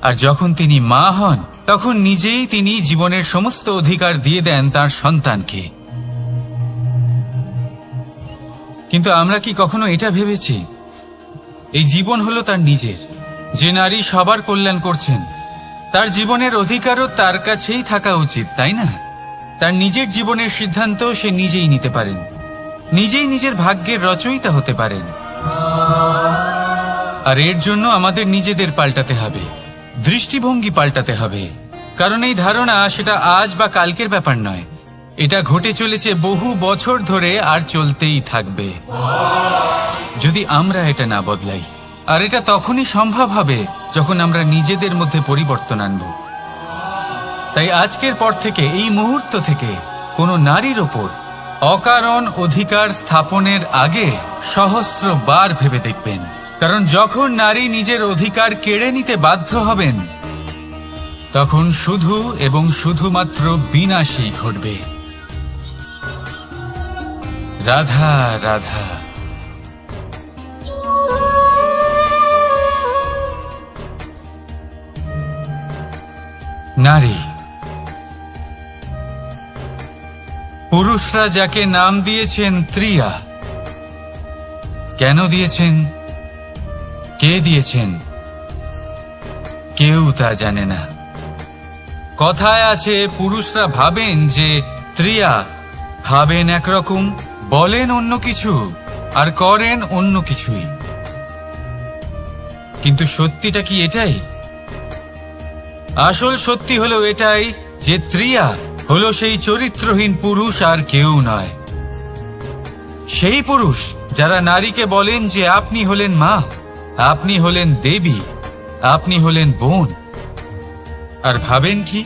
আর যখন তিনি মা হন, তখন নিজেই তিনি জীবনের সমস্ত অধিকার দিয়ে দেন তার সন্তানকে। কিন্তু আমরা কি কখনো এটা ভেবেছি এই জীবন হলো তার নিজের? যে নারী সবার কল্যাণ করছেন, তার জীবনের অধিকারও তার কাছেই থাকা উচিত, তাই না? তার নিজের জীবনের সিদ্ধান্ত সে নিজেই নিতে পারেন, নিজেই নিজের ভাগ্যের রচয়িতা হতে পারেন। আর এর জন্য আমাদের নিজেদের পাল্টাতে হবে, দৃষ্টিভঙ্গি পাল্টাতে হবে। কারণ এই ধারণা সেটা আজ বা কালকের ব্যাপার নয়, এটা ঘটে চলেছে বহু বছর ধরে, আর চলতেই থাকবে যদি আমরা এটা না বদলাই। আর এটা তখনই সম্ভব হবে যখন আমরা নিজেদের মধ্যে পরিবর্তন আনব। তাই আজকের পর থেকে, এই মুহূর্ত থেকে, কোনো নারীর ওপর অকারণ অধিকার স্থাপনের আগে সহস্রবার ভেবে দেখবেন। কারণ যখন নারী নিজের অধিকার কেড়ে নিতে বাধ্য হবেন, তখন শুধু এবং শুধুমাত্র বিনাশই ঘটবে। রাধা রাধা। নারী, পুরুষরা যাকে নাম দিয়েছেন ত্রিয়া, কেন দিয়েছেন, কে দিয়েছেন, কেউ তা জানে না। কথায় আছে, পুরুষরা ভাবেন যে ত্রিয়া, ভাবেন একরকম, বলেন অন্য কিছু, আর করেন অন্য কিছুই। কিন্তু সত্যিটা কি এটাই? আসল সত্যি হলো এটাই যে ত্রিয়া হলো সেই চরিত্রহীন পুরুষ, আর কেউ নয়। সেই পুরুষ যারা নারীকে বলেন যে আপনি হলেন মা, আপনি হলেন দেবী, আপনি হলেন বোন। আর ভাবেন কি?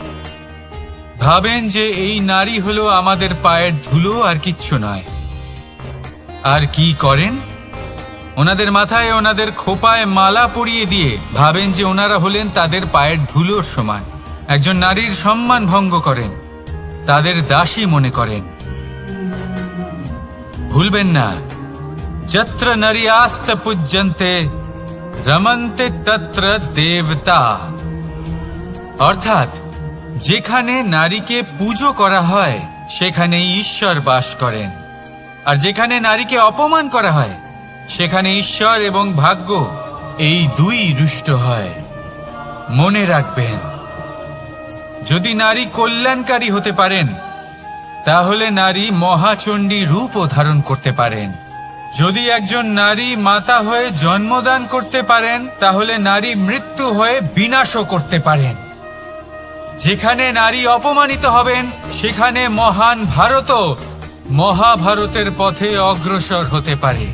ভাবেন যে এই নারী হলো আমাদের পায়ের ধুলো, আর কিচ্ছু নয়। আর কি করেন? ওনাদের মাথায়, ওনাদের খোপায় মালা পরিয়ে দিয়ে ভাবেন যে ওনারা হলেন তাদের পায়ের ধুলোর সমান। একজন নারীর সম্মান ভঙ্গ করেন, তাদের দাসী মনে করেন। ভুলবেন না, যত্র নারী আস্ত পূজ্যন্তে রমন্তে তত্র দেবতা। অর্থাৎ যেখানে নারীকে পুজো করা হয়, সেখানেই ঈশ্বর বাস করেন। আর যেখানে নারীকে অপমান করা হয় সেখানে ঈশ্বর এবং ভাগ্য এই দুই রুষ্ট হয়। মনে রাখবেন, যদি নারী কল্যাণকারী হতে পারেন তাহলে নারী মহাচণ্ডী রূপও ধারণ করতে পারেন। যদি একজন নারী মাতা হয়ে জন্মদান করতে পারেন তাহলে নারী মৃত্যু হয়ে বিনাশও করতে পারেন। যেখানে নারী অপমানিত হবেন সেখানে মহান ভারতও মহাভারতের পথে অগ্রসর হতে পারে।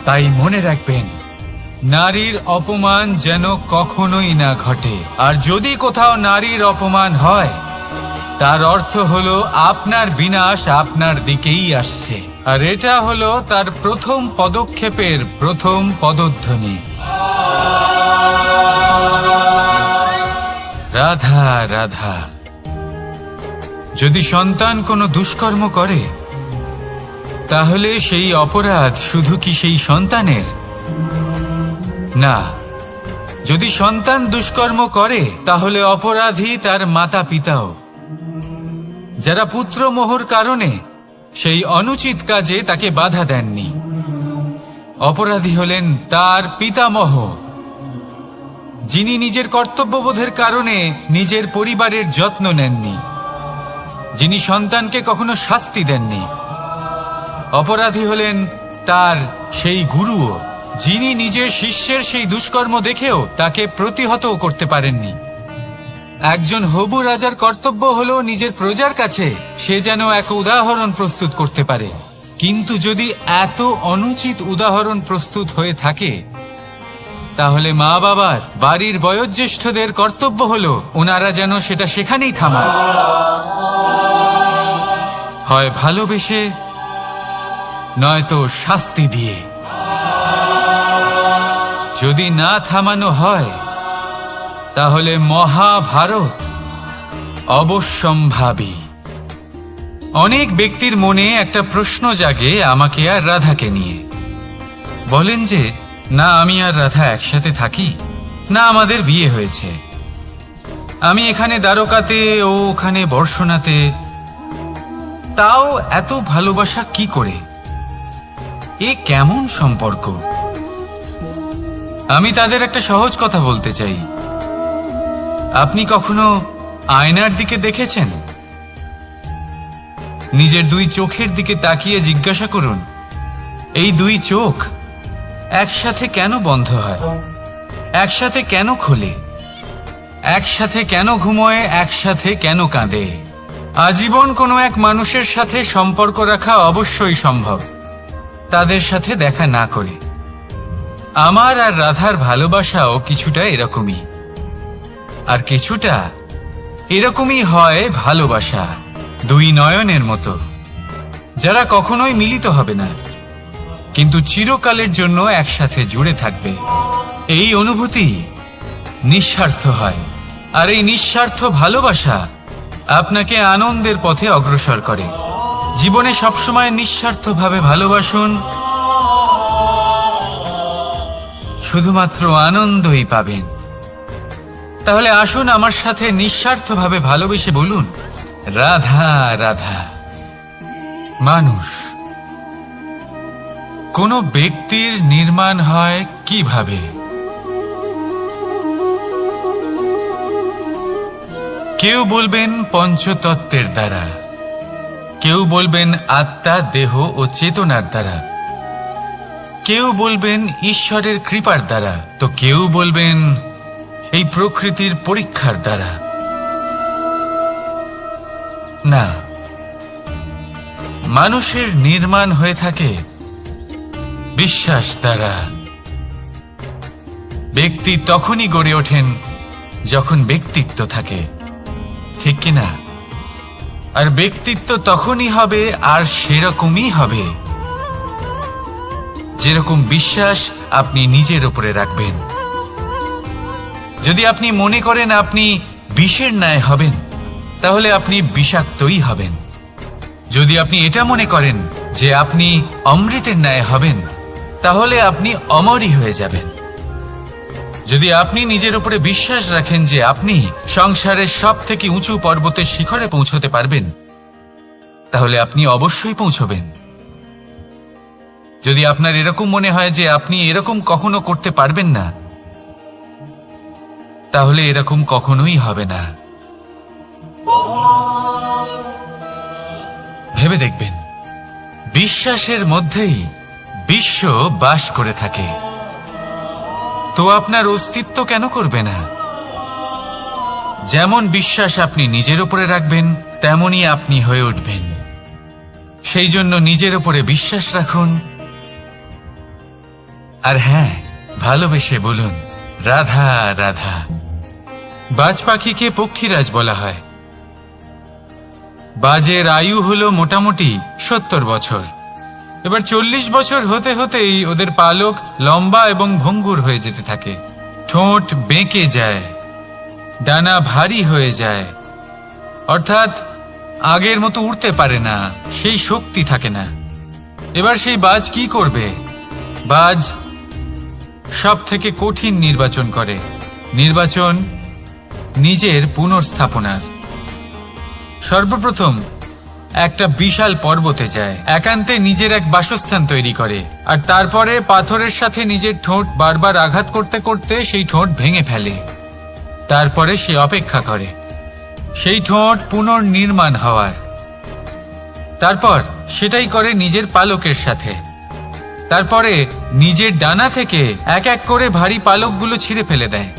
তাই মনে রাখবেন, নারীর অপমান যেন কখনোই না ঘটে। আর যদি কোথাও নারীর অপমান হয় তার অর্থ হলো আপনার বিনাশ আপনার দিকেই আসছে। আর এটা হলো তার প্রথম পদক্ষেপের প্রথম পদধ্বনি। রাধা রাধা। যদি সন্তান কোনো দুষ্কর্ম করে তাহলে সেই অপরাধ শুধু কি সেই সন্তানের? না, যদি সন্তান দুষ্কর্ম করে তাহলে অপরাধী তার মাতা পিতাও, যারা পুত্রমোহর কারণে সেই অনুচিত কাজে তাকে বাধা দেননি। অপরাধী হলেন তার পিতামহ, যিনি নিজের কর্তব্যবোধের কারণে নিজের পরিবারের যত্ন নেননি, যিনি সন্তানকে কখনো শাস্তি দেননি। অপরাধী হলেন তার সেই গুরুও, যিনি নিজের শিষ্যের সেই দুষ্কর্ম দেখেও তাকে প্রতিহতও করতে পারেননি। একজন হবু রাজার কর্তব্য হলো নিজের প্রজার কাছে সে যেন এক উদাহরণ প্রস্তুত করতে পারে। কিন্তু যদি এত অনুচিত উদাহরণ প্রস্তুত হয়ে থাকে তাহলে মা বাবার, বাড়ির বয়োজ্যেষ্ঠদের কর্তব্য হলো ওনারা যেন সেটা সেখানেই থামান, হয় ভালোবেসে নয়তো শাস্তি দিয়ে। যদি না থামানো হয় তাহলে মহাভারত অবশ্যম্ভাবী। অনেক ব্যক্তির মনে একটা প্রশ্ন জাগে আমাকে আর রাধাকে নিয়ে। বলেন যে না আমি আর রাধা একসাথে থাকি, না আমাদের বিয়ে হয়েছে, আমি এখানে দ্বারকাতে ও ওখানে বর্ষণাতে, তাও এত ভালোবাসা কি করে? এ কেমন সম্পর্ক? আমি তাদের একটা সহজ কথা বলতে চাই। আপনি কখনো আয়নার দিকে দেখেছেন? নিজের দুই চোখের দিকে তাকিয়ে জিজ্ঞাসা করুন, এই দুই চোখ একসাথে কেন বন্ধ হয়, একসাথে কেন খোলে, একসাথে কেন ঘুমোয়, একসাথে কেন কাঁদে? আজীবন কোনো এক মানুষের সাথে সম্পর্ক রাখা অবশ্যই সম্ভব, তাদের সাথে দেখা না করে। আমার আর রাধার ভালোবাসাও কিছুটা এরকমই, আর কিছুটা এরকমই হয় ভালোবাসা দুই নয়নের মতো, যারা কখনোই মিলিত হবে না কিন্তু চিরকালের জন্য একসাথে জুড়ে থাকবে। এই অনুভূতি নিঃস্বার্থ হয়, আর এই নিঃস্বার্থ ভালোবাসা আপনাকে আনন্দের পথে অগ্রসর করে। জীবনে সবসময় নিঃস্বার্থভাবে ভালোবাসুন, শুধুমাত্র আনন্দই পাবেন। তাহলে আসুন আমার সাথে নিঃস্বার্থভাবে ভালোবেসে বলুন, রাধা রাধা। মানুষ, কোন ব্যক্তির নির্মাণ হয় কিভাবে? কেউ বলবেন পঞ্চতত্ত্বের দ্বারা, কেউ বলবেন আত্মা, দেহ ও চেতনার দ্বারা, কেউ বলবেন ঈশ্বরের কৃপার দ্বারা, তো কেউ বলবেন এই প্রকৃতির পরীক্ষার দ্বারা। না, মানুষের নির্মাণ হয়ে থাকে বিশ্বাস দ্বারা। ব্যক্তি তখনই গড়ে ওঠেন যখন ব্যক্তিত্ব থাকে, ঠিক কিনা? আর ব্যক্তিত্ব তখনই হবে আর সেরকমই হবে যেরকম বিশ্বাস আপনি নিজের উপরে রাখবেন। যদি আপনি মনে করেন আপনি বিষের ন্যায় হবেন তাহলে আপনি বিষাক্তই হবেন। যদি আপনি এটা মনে করেন যে আপনি অমৃতের ন্যায় হবেন তাহলে আপনি অমরই হয়ে যাবেন। যদি আপনি নিজের উপরে বিশ্বাস রাখেন যে আপনি সংসারের সব থেকে উঁচু পর্বতের শিখরে পৌঁছতে পারবেন, তাহলে আপনি অবশ্যই পৌঁছবেন। যদি আপনার এরকম মনে হয় যে আপনি এরকম কখনো করতে পারবেন না, তাহলে এরকম কখনোই হবে না। ভেবে দেখবেন, বিশ্বাসের মধ্যেই বিশ্ব বাস করে থাকে। তো আপনার অস্তিত্ব কেন করবে না? যেমন বিশ্বাস আপনি নিজের উপরে রাখবেন, তেমনই আপনি হয়ে উঠবেন। সেই জন্য নিজের উপরে বিশ্বাস রাখুন। আর হ্যাঁ, ভালোবেসে বলুন রাধা রাধা। বাজ পাখিকে পক্ষীরাজ বলা হয়। বাজের আয়ু হলো মোটামুটি 70 বছর। এবার 40 বছর হতে হতেই ওদের পালক লম্বা এবং ভঙ্গুর হয়ে যেতে থাকে, ঠোঁট বেঁকে যায়, ডানা ভারী হয়ে যায়, অর্থাৎ আগের মতো উড়তে পারে না, সেই শক্তি থাকে না। এবার সেই বাজ কি করবে? বাজ সব থেকে কঠিন নির্বাচন করে, নির্বাচন নিজের পুনর্স্থাপনার। সর্বপ্রথম একটা বিশাল পর্বতে যায়, একান্তে নিজের এক বাসস্থান তৈরি করে, আর তারপরে পাথরের সাথে নিজের ঠোঁট বারবার আঘাত করতে করতে সেই ঠোঁট ভেঙে ফেলে। তারপরে সে অপেক্ষা করে সেই ঠোঁট পুনর্নির্মাণ হওয়ার। তারপর সেটাই করে নিজের পালকের সাথে। তারপরে নিজের ডানা থেকে এক এক করে ভারী পালকগুলো ছিঁড়ে ফেলে দেয়।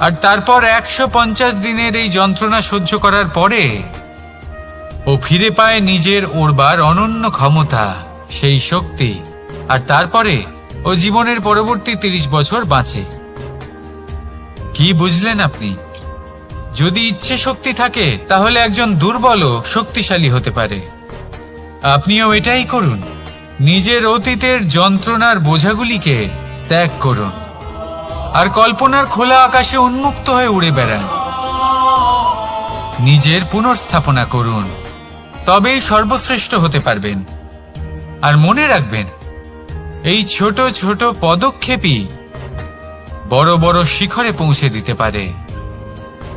আর তারপর 150 দিনের এই যন্ত্রণা সহ্য করার পরে ও ফিরে পায় নিজের ওড়বার অনন্য ক্ষমতা, সেই শক্তি। আর তারপরে ও জীবনের পরবর্তী 30 বছর বাঁচে। কি বুঝলেন আপনি? যদি ইচ্ছে শক্তি থাকে, তাহলে একজন দুর্বলও শক্তিশালী হতে পারে। আপনিও এটাই করুন। নিজের অতীতের যন্ত্রণার বোঝাগুলিকে ত্যাগ করুন আর কল্পনার খোলা আকাশে উন্মুক্ত হয়ে উড়ে বেড়ান। নিজের পুনর্স্থাপনা করুন, তবেই সর্বশ্রেষ্ঠ হতে পারবেন। আর মনে রাখবেন, এই ছোট ছোট পদক্ষেপই বড় বড় শিখরে পৌঁছে দিতে পারে।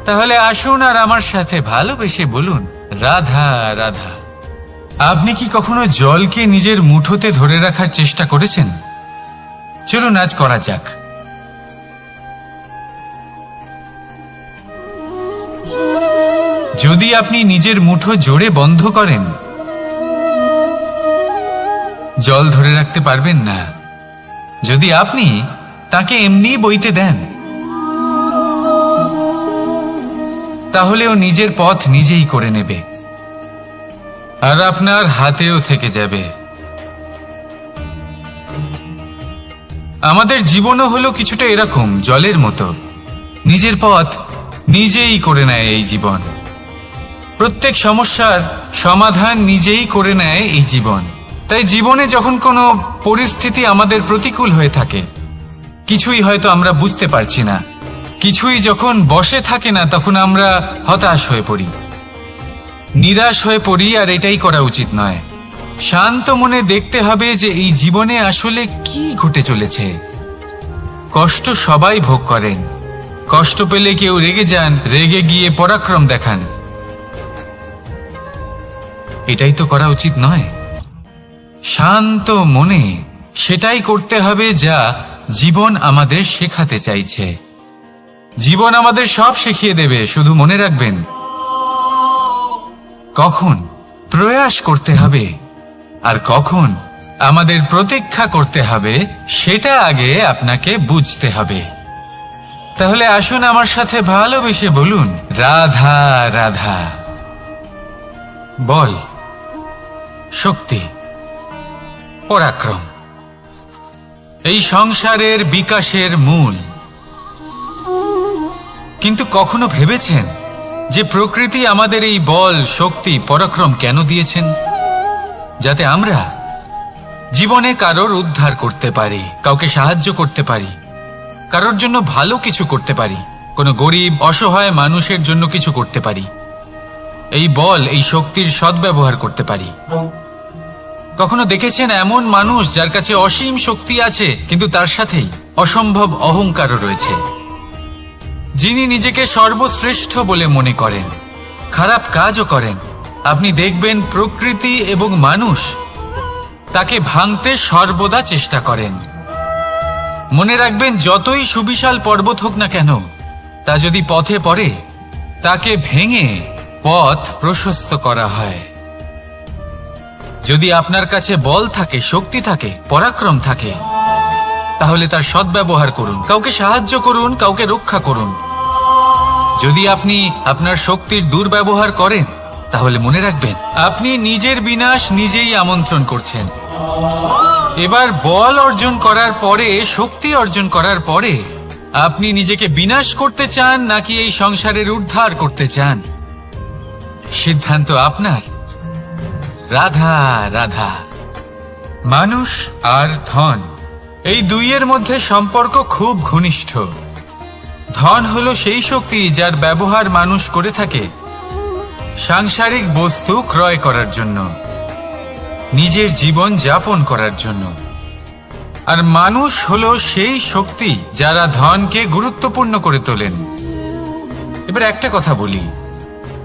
তাহলে আসুন আর আমার সাথে ভালোবেসে বলুন রাধা রাধা। আপনি কি কখনো জলকে নিজের মুঠোতে ধরে রাখার চেষ্টা করেছেন? চলুন আজ করা যাক। যদি আপনি নিজের মুঠো জোরে বন্ধ করেন, জল ধরে রাখতে পারবেন না। যদি আপনি তাকে এমনি বইতে দেন, তাহলে ও নিজের পথ নিজেই করে নেবে আর আপনার হাতেও থেকে যাবে। আমাদের জীবনও হলো কিছুটা এরকম, জলের মতো। নিজের পথ নিজেই করে নেয় এই জীবন। প্রত্যেক সমস্যার সমাধান নিজেই করে নেয় এই জীবন। তাই জীবনে যখন কোনো পরিস্থিতি আমাদের প্রতিকূল হয়ে থাকে, কিছুই হয়তো আমরা বুঝতে পারছি না, কিছুই যখন বসে থাকে না, তখন আমরা হতাশ হয়ে পড়ি, নিরাশ হয়ে পড়ি। আর এটাই করা উচিত নয়। শান্ত মনে দেখতে হবে যে এই জীবনে আসলে কি ঘটে চলেছে। কষ্ট সবাই ভোগ করেন। কষ্ট পেলে কেউ রেগে যান, রেগে গিয়ে পরাক্রম দেখান। এটাই তো করা উচিত নয়। শান্ত মনে সেটাই করতে হবে যা জীবন আমাদের শেখাতে চাইছে। জীবন আমাদের সব শিখিয়ে দেবে, শুধু মনে রাখবেন কখন প্রয়াস করতে হবে আর কখন আমাদের প্রতীক্ষা করতে হবে, সেটা আগে আপনাকে বুঝতে হবে। তাহলে আসুন আমার সাথে ভালোবেসে বলুন রাধা রাধা। বল, শক্তি, পরাক্রম এই সংসারের বিকাশের মূল। কিন্তু কখনো ভেবেছেন যে প্রকৃতি আমাদের এই বল, শক্তি, পরাক্রম কেন দিয়েছেন? যাতে আমরা জীবনে কারোর উদ্ধার করতে পারি, কাউকে সাহায্য করতে পারি, কারোর জন্য ভালো কিছু করতে পারি, কোনো গরিব অসহায় মানুষের জন্য কিছু করতে পারি। এই বল, এই শক্তির সদ্ব্যবহার করতে পারি। কখনো দেখেছেন এমন মানুষ যার কাছে অসীম শক্তি আছে, কিন্তু তার সাথেই অসম্ভব অহংকারও রয়েছে। যিনি নিজেকে সর্বশ্রেষ্ঠ বলে মনে করেন, খারাপ কাজও করেন, আপনি দেখবেন প্রকৃতি এবং মানুষ তাকে ভাঙতে সর্বদা চেষ্টা করেন। মনে রাখবেন, যতই সুবিশাল পর্বত হোক না কেন, তা যদি পথে পড়ে তাকে ভেঙে পথ প্রশস্ত করা হয়। যদি আপনার কাছে বল থাকে, শক্তি থাকে, পরাক্রম থাকে, তাহলে তার সদ্ব্যবহার করুন, কাউকে সাহায্য করুন, কাউকে রক্ষা করুন। যদি আপনি আপনার শক্তির দুর্ব্যবহার করেন, তাহলে মনে রাখবেন আপনি নিজের বিনাশ নিজেই আমন্ত্রণ করছেন। এবার বল অর্জন করার পরে, শক্তি অর্জন করার পরে আপনি নিজেকে বিনাশ করতে চান নাকি এই সংসারের উদ্ধার করতে চান, সিদ্ধান্ত আপনার। রাধা রাধা। মানুষ আর ধন, এই দুইয়ের মধ্যে সম্পর্ক খুব ঘনিষ্ঠ। ধন হলো সেই শক্তি যার ব্যবহার মানুষ করে থাকে সাংসারিক বস্তু ক্রয় করার জন্য, নিজের জীবন যাপন করার জন্য। আর মানুষ হলো সেই শক্তি যারা ধনকে গুরুত্বপূর্ণ করে তোলেন। এবার একটা কথা বলি,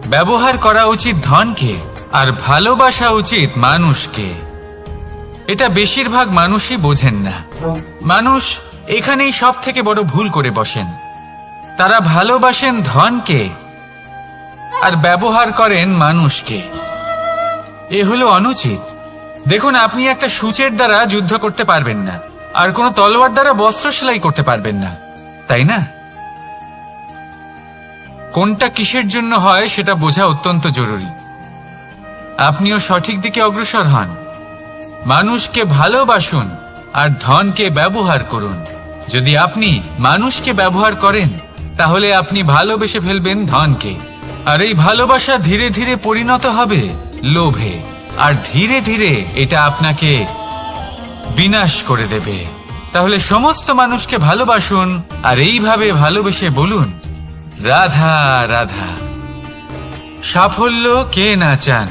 ব্যবহার করা উচিত ধনকে আর ভালোবাসা উচিত মানুষকে। এটা বেশিরভাগ মানুষই বোঝেন না। মানুষ এখানেই সব থেকে বড় ভুল করে বসেন। তারা ভালোবাসেন ধনকে আর ব্যবহার করেন মানুষকে। এ হলো অনুচিত। দেখুন, আপনি একটা সূচের দ্বারা যুদ্ধ করতে পারবেন না, আর কোনো তলোয়ার দ্বারা বস্ত্র সেলাই করতে পারবেন না, তাই না? কোনটা কিসের জন্য হয় সেটা বোঝা অত্যন্ত জরুরি। আপনিও সঠিক দিকে অগ্রসর হন। মানুষকে ভালোবাসুন আর ধনকে ব্যবহার করুন। যদি আপনি মানুষকে ব্যবহার করেন, তাহলে আপনি ভালোবেসে ফেলবেন ধনকে, আর এই ভালোবাসা ধীরে ধীরে পরিণত হবে লোভে, আর ধীরে ধীরে এটা আপনাকে বিনাশ করে দেবে। তাহলে সমস্ত মানুষকে ভালোবাসুন আর এইভাবে ভালোবেসে বলুন, রাধা রাধা। সাফল্য কে না চান?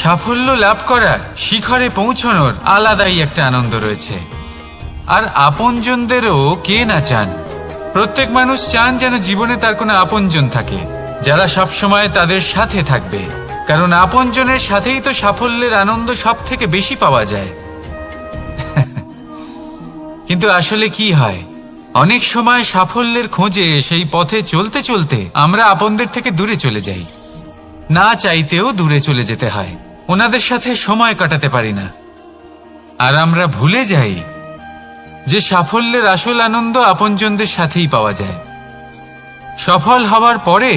সাফল্য লাভ করার, শিখরে পৌঁছানোর আলাদাই একটা আনন্দ রয়েছে। আর আপনজনদেরও কে না চান? প্রত্যেক মানুষ চান যেন জীবনে তার কোনো আপনজন থাকে, যারা সবসময় তাদের সাথে থাকবে। কারণ আপনজনের সাথেই তো সাফল্যের আনন্দ সব থেকে বেশি পাওয়া যায়। কিন্তু আসলে কি হয়, অনেক সময় সাফল্যের খোঁজে সেই পথে চলতে চলতে আমরা আপনদের থেকে দূরে চলে যাই। না চাইতেও দূরে চলে যেতে হয়, ওনাদের সাথে সময় কাটাতে পারি না। আর আমরা ভুলে যাই যে সাফল্যের আসল আনন্দ আপনজনদের সাথেই পাওয়া যায়। সফল হওয়ার পরে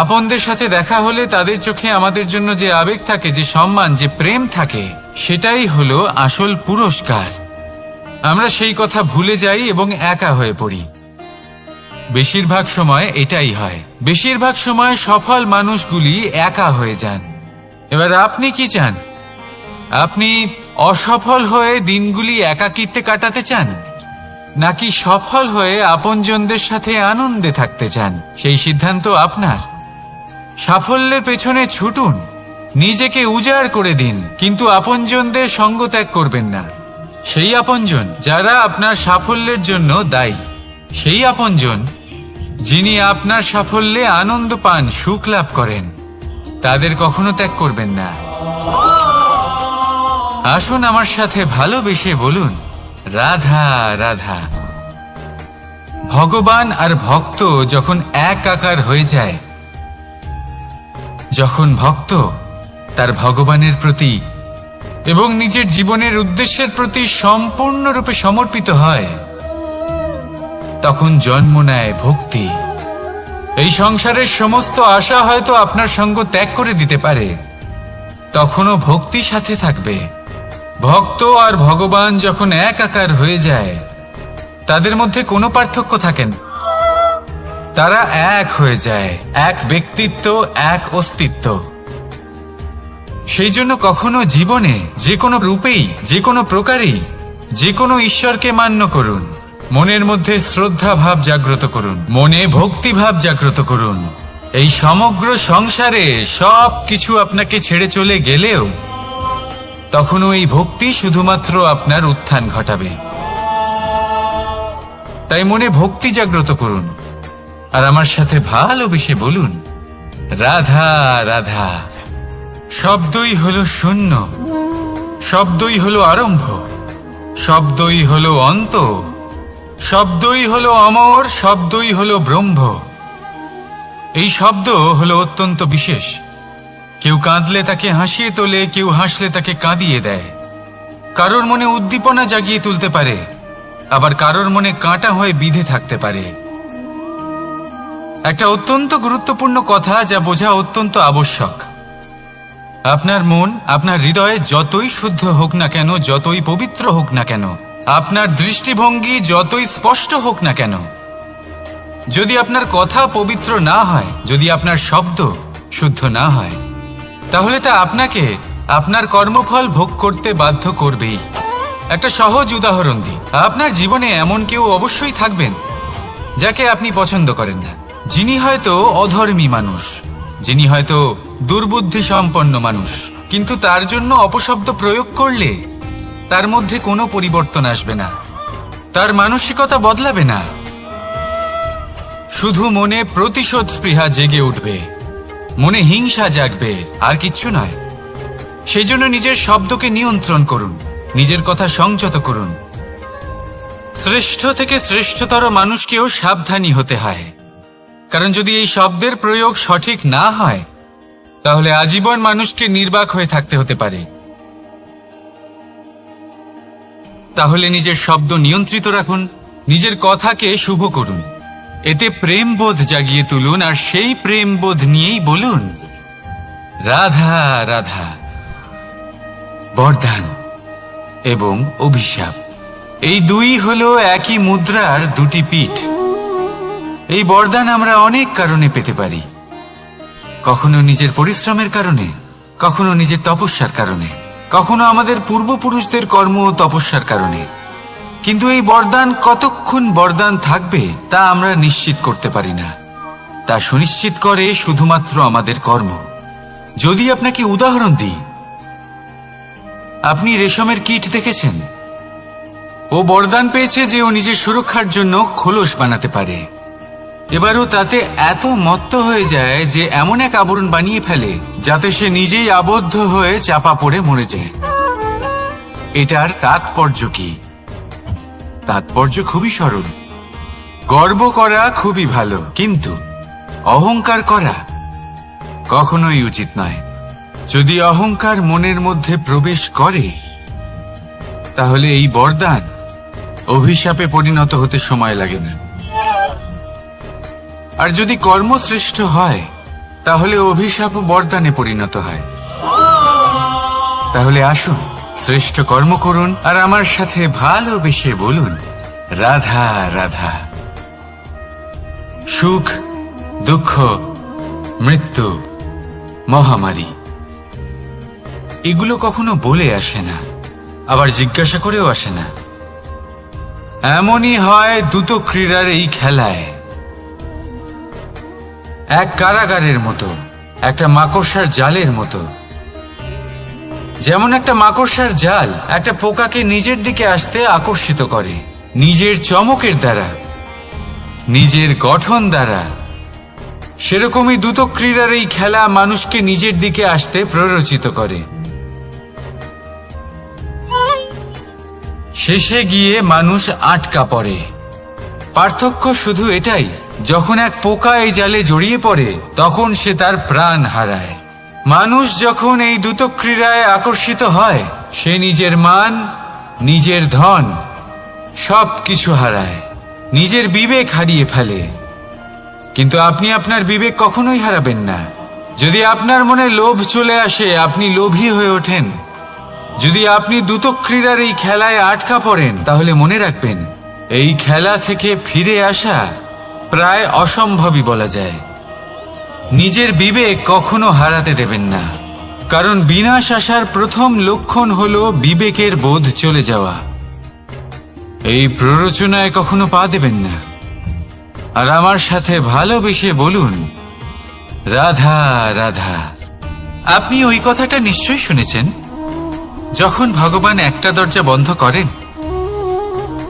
আপনদের সাথে দেখা হলে তাদের চোখে আমাদের জন্য যে আবেগ থাকে, যে সম্মান, যে প্রেম থাকে, সেটাই হলো আসল পুরস্কার। আমরা সেই কথা ভুলে যাই এবং একা হয়ে পড়ি। বেশিরভাগ সময় এটাই হয়। বেশিরভাগ সময় সফল মানুষগুলি একা হয়ে যান। এবার আপনি কি চান? আপনি অসফল হয়ে দিনগুলি একাকিত্বে কাটাতে চান, নাকি সফল হয়ে আপনজনদের সাথে আনন্দে থাকতে চান? সেই সিদ্ধান্ত আপনার। সাফল্যের পেছনে ছুটুন, নিজেকে উজাড় করে দিন, কিন্তু আপনজনদের সঙ্গ ত্যাগ করবেন না। সেই আপনজন যারা আপনার সাফল্যের জন্য দায়ী, সেই আপনজন যিনি আপনার সাফল্যে আনন্দ পান, সুখ লাভ করেন, তাদের কখনো ত্যাগ করবেন না। আসুন আমার সাথে ভালোবেসে বলুন, রাধা রাধা। ভগবান আর ভক্ত যখন একাকার হয়ে যায়, যখন ভক্ত তার ভগবানের প্রতি এবং নিজের জীবনের উদ্দেশ্যের প্রতি সম্পূর্ণরূপে সমর্পিত হয়, তখন জন্ম নেয় ভক্তি। এই সংসারের সমস্ত আশা হয়তো আপনার সঙ্গ ত্যাগ করে দিতে পারে, তখনও ভক্তি সাথে থাকবে। ভক্ত আর ভগবান যখন একাকার হয়ে যায়, তাদের মধ্যে কোনো পার্থক্য থাকে না। তারা এক হয়ে যায়, এক ব্যক্তিত্ব, এক অস্তিত্ব। সেই জন্য কখনো জীবনে যে কোনো রূপেই, যে কোনো প্রকারেই, যে কোনো ঈশ্বরকে মান্য করুন। মনের মধ্যে শ্রদ্ধা ভাব জাগ্রত করুন, মনে ভক্তি ভাব জাগ্রত করুন। এই সমগ্র সংসারে সব কিছু আপনাকে ছেড়ে চলে গেলেও তখনও এই ভক্তি শুধুমাত্র আপনার উত্থান ঘটাবে। তাই মনে ভক্তি জাগ্রত করুন আর আমার সাথে ভালোবেসে বলুন, রাধা রাধা। শব্দই হলো শূন্য, শব্দই হলো আরম্ভ, শব্দই হলো অন্ত, শব্দই হলো অমর, শব্দই হলো ব্রহ্ম। এই শব্দ হলো অত্যন্ত বিশেষ। কেউ কাঁদলে তাকে হাসিয়ে তোলে, কেউ হাসলে তাকে কাঁদিয়ে দেয়। কারোর মনে উদ্দীপনা জাগিয়ে তুলতে পারে, আবার কারোর মনে কাঁটা হয়ে বিঁধে থাকতে পারে। একটা অত্যন্ত গুরুত্বপূর্ণ কথা যা বোঝা অত্যন্ত আবশ্যক। আপনার মন, আপনার হৃদয় যতই শুদ্ধ হোক না কেন, যতই পবিত্র হোক না কেন, আপনার দৃষ্টিভঙ্গি যতই স্পষ্ট হোক না কেন, যদি আপনার কথা পবিত্র না হয়, যদি আপনার শব্দ শুদ্ধ না হয়, তাহলে তা আপনাকে আপনার কর্মফল ভোগ করতে বাধ্য করবেই। একটা সহজ উদাহরণ দিই। আপনার জীবনে এমন কেউ অবশ্যই থাকবেন যাকে আপনি পছন্দ করেন না, যিনি হয়তো অধর্মী মানুষ, যিনি হয়তো দুর্বুদ্ধি সম্পন্ন মানুষ, কিন্তু তার জন্য অপশব্দ প্রয়োগ করলে তার মধ্যে কোনো পরিবর্তন আসবে না, তার মানসিকতা বদলাবে না, শুধু মনে প্রতিশোধ স্পৃহা জেগে উঠবে, মনে হিংসা জাগবে, আর কিচ্ছু নয়। সেই জন্য নিজের শব্দকে নিয়ন্ত্রণ করুন, নিজের কথা সংযত করুন। শ্রেষ্ঠ থেকে শ্রেষ্ঠতর মানুষকেও সাবধানী হতে হয়, কারণ যদি এই শব্দের প্রয়োগ সঠিক না হয়, তাহলে আজীবন মানুষকে নির্বাক হয়ে থাকতে হতে পারে। তাহলে নিজের শব্দ নিয়ন্ত্রিত রাখুন, নিজের কথাকে শুভ করুন, এতে প্রেমবোধ জাগিয়ে তুলুন, আর সেই প্রেমবোধ নিয়েই বলুন, রাধা রাধা। বরদান এবং অভিশাপ, এই দুই হলো একই মুদ্রার দুটি পিঠ। এই বরদান আমরা অনেক কারণে পেতে পারি, কখনো নিজের পরিশ্রমের কারণে, কখনো নিজের তপস্যার কারণে, কখনো আমাদের পূর্বপুরুষদের কর্ম ও তপস্যার কারণে। কিন্তু এই বরদান কতক্ষণ বরদান থাকবে তা আমরা নিশ্চিত করতে পারি না, তা সুনিশ্চিত করে শুধুমাত্র আমাদের কর্ম। যদি আপনাকে উদাহরণ দিই, আপনি রেশমের কীট দেখেছেন? ও বরদান পেয়েছে যে ও নিজের সুরক্ষার জন্য খোলস বানাতে পারে। এবারও তাতে এত মত্ত হয়ে যায় যে এমন এক আবরণ বানিয়ে ফেলে যাতে সে নিজেই আবদ্ধ হয়ে চাপা পড়ে মরে যায়। এটার তাৎপর্য কি? তাৎপর্য খুবই সরল। গর্ব করা খুবই ভালো, কিন্তু অহংকার করা কখনোই উচিত নয়। যদি অহংকার মনের মধ্যে প্রবেশ করে, তাহলে এই বরদান অভিশাপে পরিণত হতে সময় লাগে না। আর যদি কর্মশ্রেষ্ঠ হয়, তাহলে অভিশাপ বরদানে পরিণত হয়। তাহলে আসুন শ্রেষ্ঠ কর্ম করুন আর আমার সাথে ভালোবেসে বলুন, রাধা রাধা। সুখ, দুঃখ, মৃত্যু, মহামারী, এগুলো কখনো বলে আসে না, আবার জিজ্ঞাসা করেও আসে না। এমনই হয় দ্রুত ক্রীড়ার এই খেলায়। এক কারাগারের মতো, একটা মাকড়সার জালের মতো। যেমন একটা মাকড়সার জাল একটা পোকাকে নিজের দিকে আসতে আকর্ষিত করে নিজের চমকের দ্বারা, নিজের গঠন দ্বারা, সেরকমই দ্রুত ক্রীড়ার এই খেলা মানুষকে নিজের দিকে আসতে প্ররোচিত করে। শেষে গিয়ে মানুষ আটকা পড়ে। পার্থক্য শুধু এটাই, যখন এক পোকা এই জালে জড়িয়ে পড়ে তখন সে তার প্রাণ হারায়। মানুষ যখন এই দ্রুত ক্রীড়ায় আকর্ষিত হয়, সে নিজের মান, নিজের ধন সবকিছু হারায়, নিজের বিবেক হারিয়ে ফেলে। কিন্তু আপনি আপনার বিবেক কখনোই হারাবেন না। যদি আপনার মনে লোভ চলে আসে, আপনি লোভী হয়ে ওঠেন। যদি আপনি দ্রুত ক্রীড়ার এই খেলায় আটকা পড়েন, তাহলে মনে রাখবেন, এই খেলা থেকে ফিরে আসা প্রায় অসম্ভবই বলা যায়। নিজের বিবেক কখনো হারাতে দেবেন না, কারণ বিনাশ আসার প্রথম লক্ষণ হলো বিবেকের বোধ চলে যাওয়া। এই প্ররোচনায় কখনো পা দেবেন না। আর আমার সাথে ভালোবেসে বলুন, রাধা রাধা। আপনি ওই কথাটা নিশ্চয়ই শুনেছেন, যখন ভগবান একটা দরজা বন্ধ করেন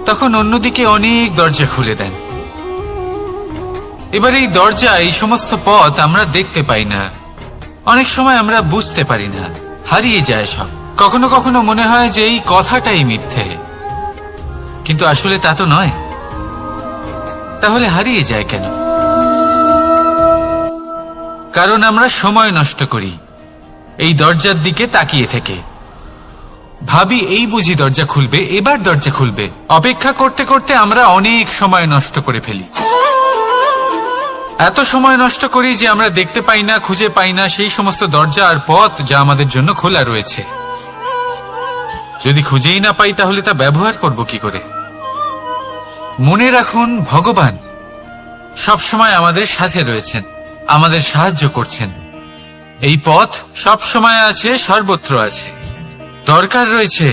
তখন অন্যদিকে অনেক দরজা খুলে দেন। এবার এই দরজা, এই সমস্ত পথ আমরা দেখতে পাই না, অনেক সময় আমরা বুঝতে পারি না, হারিয়ে যায় সব। কখনো কখনো মনে হয় যে এই কথাটাই মিথ্যে, কিন্তু আসলে তা তো নয়। তাহলে হারিয়ে যায় কেন? কারণ আমরা সময় নষ্ট করি এই দরজার দিকে তাকিয়ে থেকে। ভাবি এই বুঝি দরজা খুলবে, এবার দরজা খুলবে। অপেক্ষা করতে করতে আমরা অনেক সময় নষ্ট করে ফেলি। এত সময় নষ্ট করি যে আমরা দেখতে পাই না, খুঁজে পাই না সেই সমস্ত দরজা আর পথ যা আমাদের জন্য খোলা রয়েছে। যদি খুঁজেই না পাই তাহলে তা ব্যবহার করব কি করে? মনে রাখুন, ভগবান সবসময় আমাদের সাথে রয়েছেন, আমাদের সাহায্য করছেন। এই পথ সব সময় আছে, সর্বত্র আছে। দরকার রয়েছে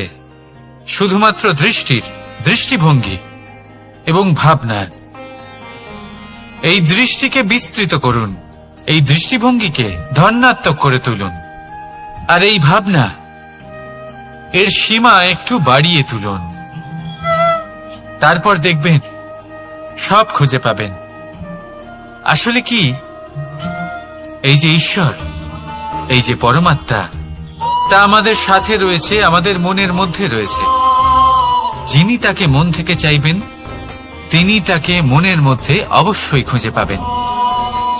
শুধুমাত্র দৃষ্টির, দৃষ্টিভঙ্গি এবং ভাবনার। এই দৃষ্টিকে বিস্তৃত করুন, এই দৃষ্টিভঙ্গিকে ধনাত্মক করে তুলুন, আর এই ভাবনা এর সীমা একটু বাড়িয়ে তুলুন। তারপর দেখবেন সব খুঁজে পাবেন। আসলে কি, এই যে ঈশ্বর, এই যে পরমাত্মা, তা আমাদের সাথে রয়েছে, আমাদের মনের মধ্যে রয়েছে। যিনি তাকে মন থেকে চাইবেন তিনি তাকে মনের মধ্যে অবশ্যই খুঁজে পাবেন।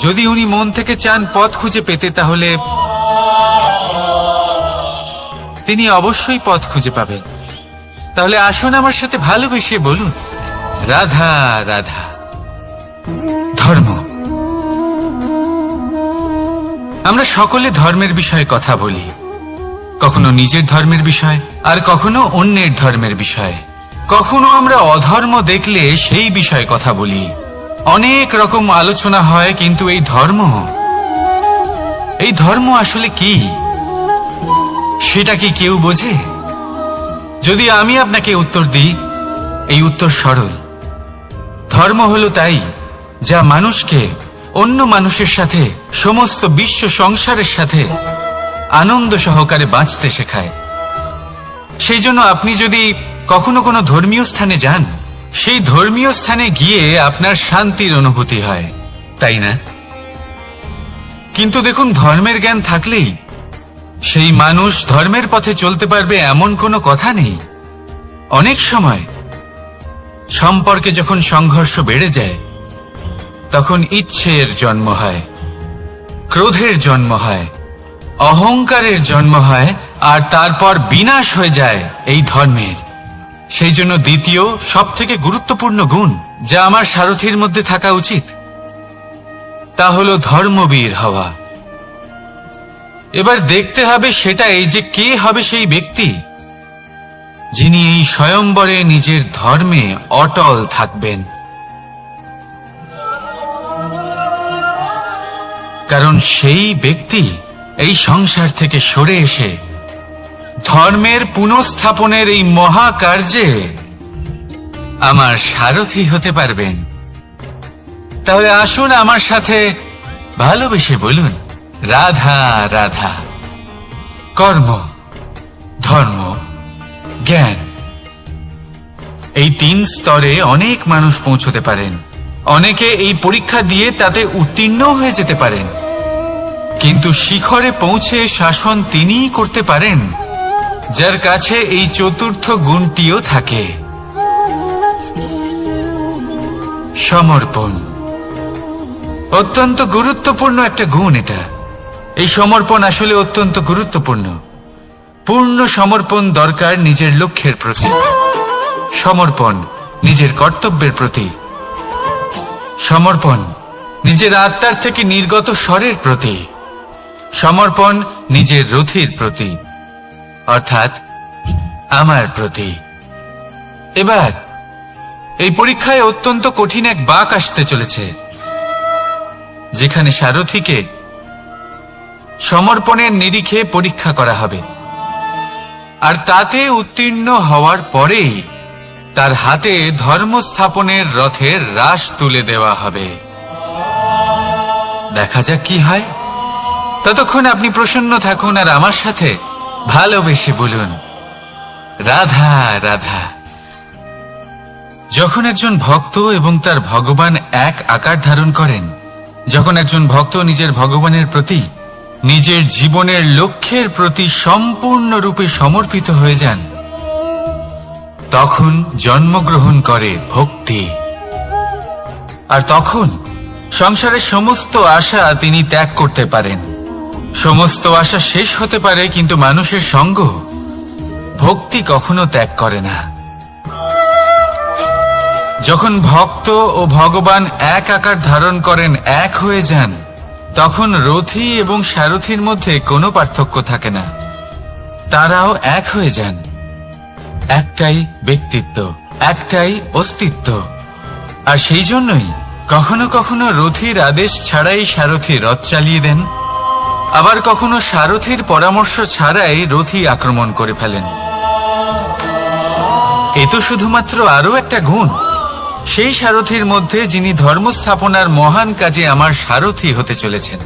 যদি উনি মন থেকে চান পথ খুঁজে পেতে, তাহলে তিনি অবশ্যই পথ খুঁজে পাবেন। তাহলে আসুন আমার সাথে ভালোবেসে বলুন, রাধা রাধা। ধর্ম, আমরা সকলে ধর্মের বিষয়ে কথা বলি, কখনো নিজের ধর্মের বিষয়, আর কখনো অন্যের ধর্মের বিষয়। কখনো আমরা অধর্ম দেখলে সেই বিষয়ে কথা বলি। অনেক রকম আলোচনা হয়, কিন্তু এই ধর্ম আসলে কি, সেটা কি কেউ বোঝে? যদি আমি আপনাকে উত্তর দিই, এই উত্তর সরল। ধর্ম হলো তাই যা মানুষকে অন্য মানুষের সাথে, সমস্ত বিশ্ব সংসারের সাথে আনন্দ সহকারে বাঁচতে শেখায়। সেই জন্য আপনি যদি কখনো কোনো ধর্মীয় স্থানে যান, সেই ধর্মীয় স্থানে গিয়ে আপনার শান্তির অনুভূতি হয়, তাই না? কিন্তু দেখুন, ধর্মের জ্ঞান থাকলেই সেই মানুষ ধর্মের পথে চলতে পারবে এমন কোনো কথা নেই। অনেক সময় সম্পর্কে যখন সংঘর্ষ বেড়ে যায়, তখন ইচ্ছের জন্ম হয়, ক্রোধের জন্ম হয়, অহংকারের জন্ম হয়, আর তারপর বিনাশ হয়ে যায় এই ধর্মের। সেই জন্য দ্বিতীয় সবথেকে গুরুত্বপূর্ণ গুণ যা আমার সারথীর মধ্যে থাকা উচিত, তা হলো ধর্মবীর হওয়া। এবার দেখতে হবে সেটা এই যে কে হবে সেই ব্যক্তি যিনি এই স্বয়ম্বরে নিজের ধর্মে অটল থাকবেন। কারণ সেই ব্যক্তি এই সংসার থেকে সরে এসে ধর্মের পুনঃস্থাপনের এই মহাকার্যে আমার সারথি হতে পারবেন। তাহলে আসুন আমার সাথে ভালোবেসে বলুন, রাধা রাধা। কর্ম, ধর্ম, জ্ঞান, এই 3 স্তরে অনেক মানুষ পৌঁছতে পারেন। অনেকে এই পরীক্ষা দিয়ে তাতে উত্তীর্ণ হয়ে যেতে পারেন, কিন্তু শিখরে পৌঁছে শাসন তিনিই করতে পারেন যার কাছে এই চতুর্থ গুণটিও থাকে, সমর্পণ। অত্যন্ত গুরুত্বপূর্ণ একটা গুণ এটা। এই সমর্পণ আসলে অত্যন্ত গুরুত্বপূর্ণ। পূর্ণ সমর্পণ দরকার নিজের লক্ষ্যের প্রতি, সমর্পণ নিজের কর্তব্যের প্রতি, সমর্পণ নিজের আত্মার থেকে নির্গত স্বরের প্রতি, সমর্পণ নিজের রথির প্রতি, অর্থাৎ আমার প্রতি। এবার এই পরীক্ষায় অত্যন্ত কঠিন এক বাঁক আসতে চলেছে, যেখানে সারথীকে সমর্পণের নিরিখে পরীক্ষা করা হবে, আর তাতে উত্তীর্ণ হওয়ার পরেই তার হাতে ধর্ম স্থাপনের রথের রাশ তুলে দেওয়া হবে। দেখা যাক কি হয়। ততক্ষণ আপনি প্রসন্ন থাকুন আর আমার সাথে ভালোবেসে বলুন, রাধা রাধা। যখন একজন ভক্ত এবং তার ভগবান এক আকার ধারণ করেন, যখন একজন ভক্ত নিজের ভগবানের প্রতি, নিজের জীবনের লক্ষ্যের প্রতি সম্পূর্ণরূপে সমর্পিত হয়ে যান, তখন জন্মগ্রহণ করে ভক্তি। আর তখন সংসারের সমস্ত আশা তিনি ত্যাগ করতে পারেন। সমস্ত আশা শেষ হতে পারে, কিন্তু মানুষের সঙ্গ ভক্তি কখনো ত্যাগ করে না। যখন ভক্ত ও ভগবান এক আকার ধারণ করেন, এক হয়ে যান, তখন রথী এবং সারথীর মধ্যে কোনো পার্থক্য থাকে না। তারাও এক হয়ে যান। একটাই ব্যক্তিত্ব, একটাই অস্তিত্ব। আর সেই জন্যই কখনো কখনো রথীর আদেশ ছাড়াই সারথী রথ চালিয়ে দেন, আবার কখনো সারথীর পরামর্শ ছাড়াই রথী আক্রমণ করে ফেলেন। এ তো শুধুমাত্র আরও একটা গুণ সেই সারথীর মধ্যে, যিনি ধর্ম স্থাপনার মহান কাজে আমার সারথী হতে চলেছেন।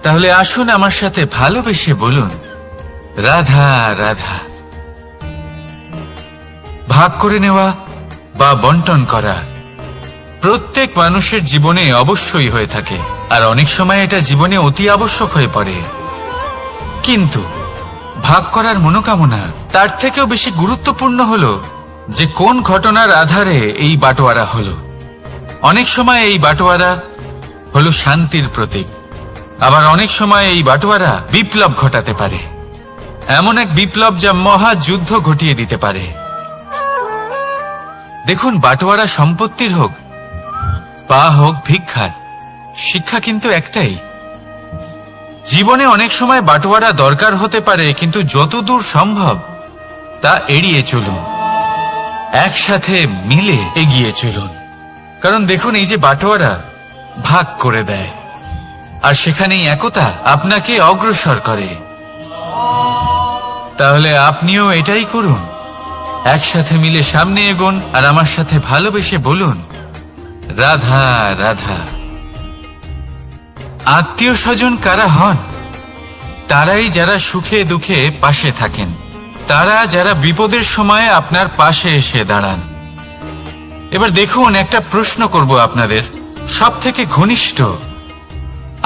তাহলে আসুন আমার সাথে ভালোবেসে বলুন, রাধা রাধা। ভাগ করে নেওয়া বা বন্টন করা প্রত্যেক মানুষের জীবনে অবশ্যই হয়ে থাকে, আর অনেক সময় এটা জীবনে অতি আবশ্যক হয়ে পড়ে। কিন্তু ভাগ করার মনোকামনা তার থেকেও বেশি গুরুত্বপূর্ণ হলো যে কোন ঘটনার আধারে এই বাটোয়ারা হলো। অনেক সময় এই বাটোয়ারা হলো শান্তির প্রতীক, আবার অনেক সময় এই বাটোয়ারা বিপ্লব ঘটাতে পারে, এমন এক বিপ্লব যা মহাযুদ্ধ ঘটিয়ে দিতে পারে। দেখুন, বাটোয়ারা সম্পত্তির হোক বা হোক ভিক্ষার, শিক্ষা কিন্তু একটাই। জীবনে অনেক সময় বাটোয়ারা দরকার হতে পারে, কিন্তু যতদূর সম্ভব তা এড়িয়ে চলুন, একসাথে মিলে এগিয়ে চলুন। কারণ দেখুন, এই যে বাটোয়ারা ভাগ করে দেয়, আর সেখানেই একতা আপনাকে অগ্রসর করে। তাহলে আপনিও এটাই করুন, একসাথে মিলে সামনে এগোন, আর আমার সাথে ভালোবেসে বলুন, রাধা রাধা। আত্মীয় স্বজন কারা হন? তারাই যারা সুখে দুঃখে পাশে থাকেন, তারা যারা বিপদের সময় আপনার পাশে এসে দাঁড়ান। এবার দেখুন, একটা প্রশ্ন করব আপনাদের, সব থেকে ঘনিষ্ঠ,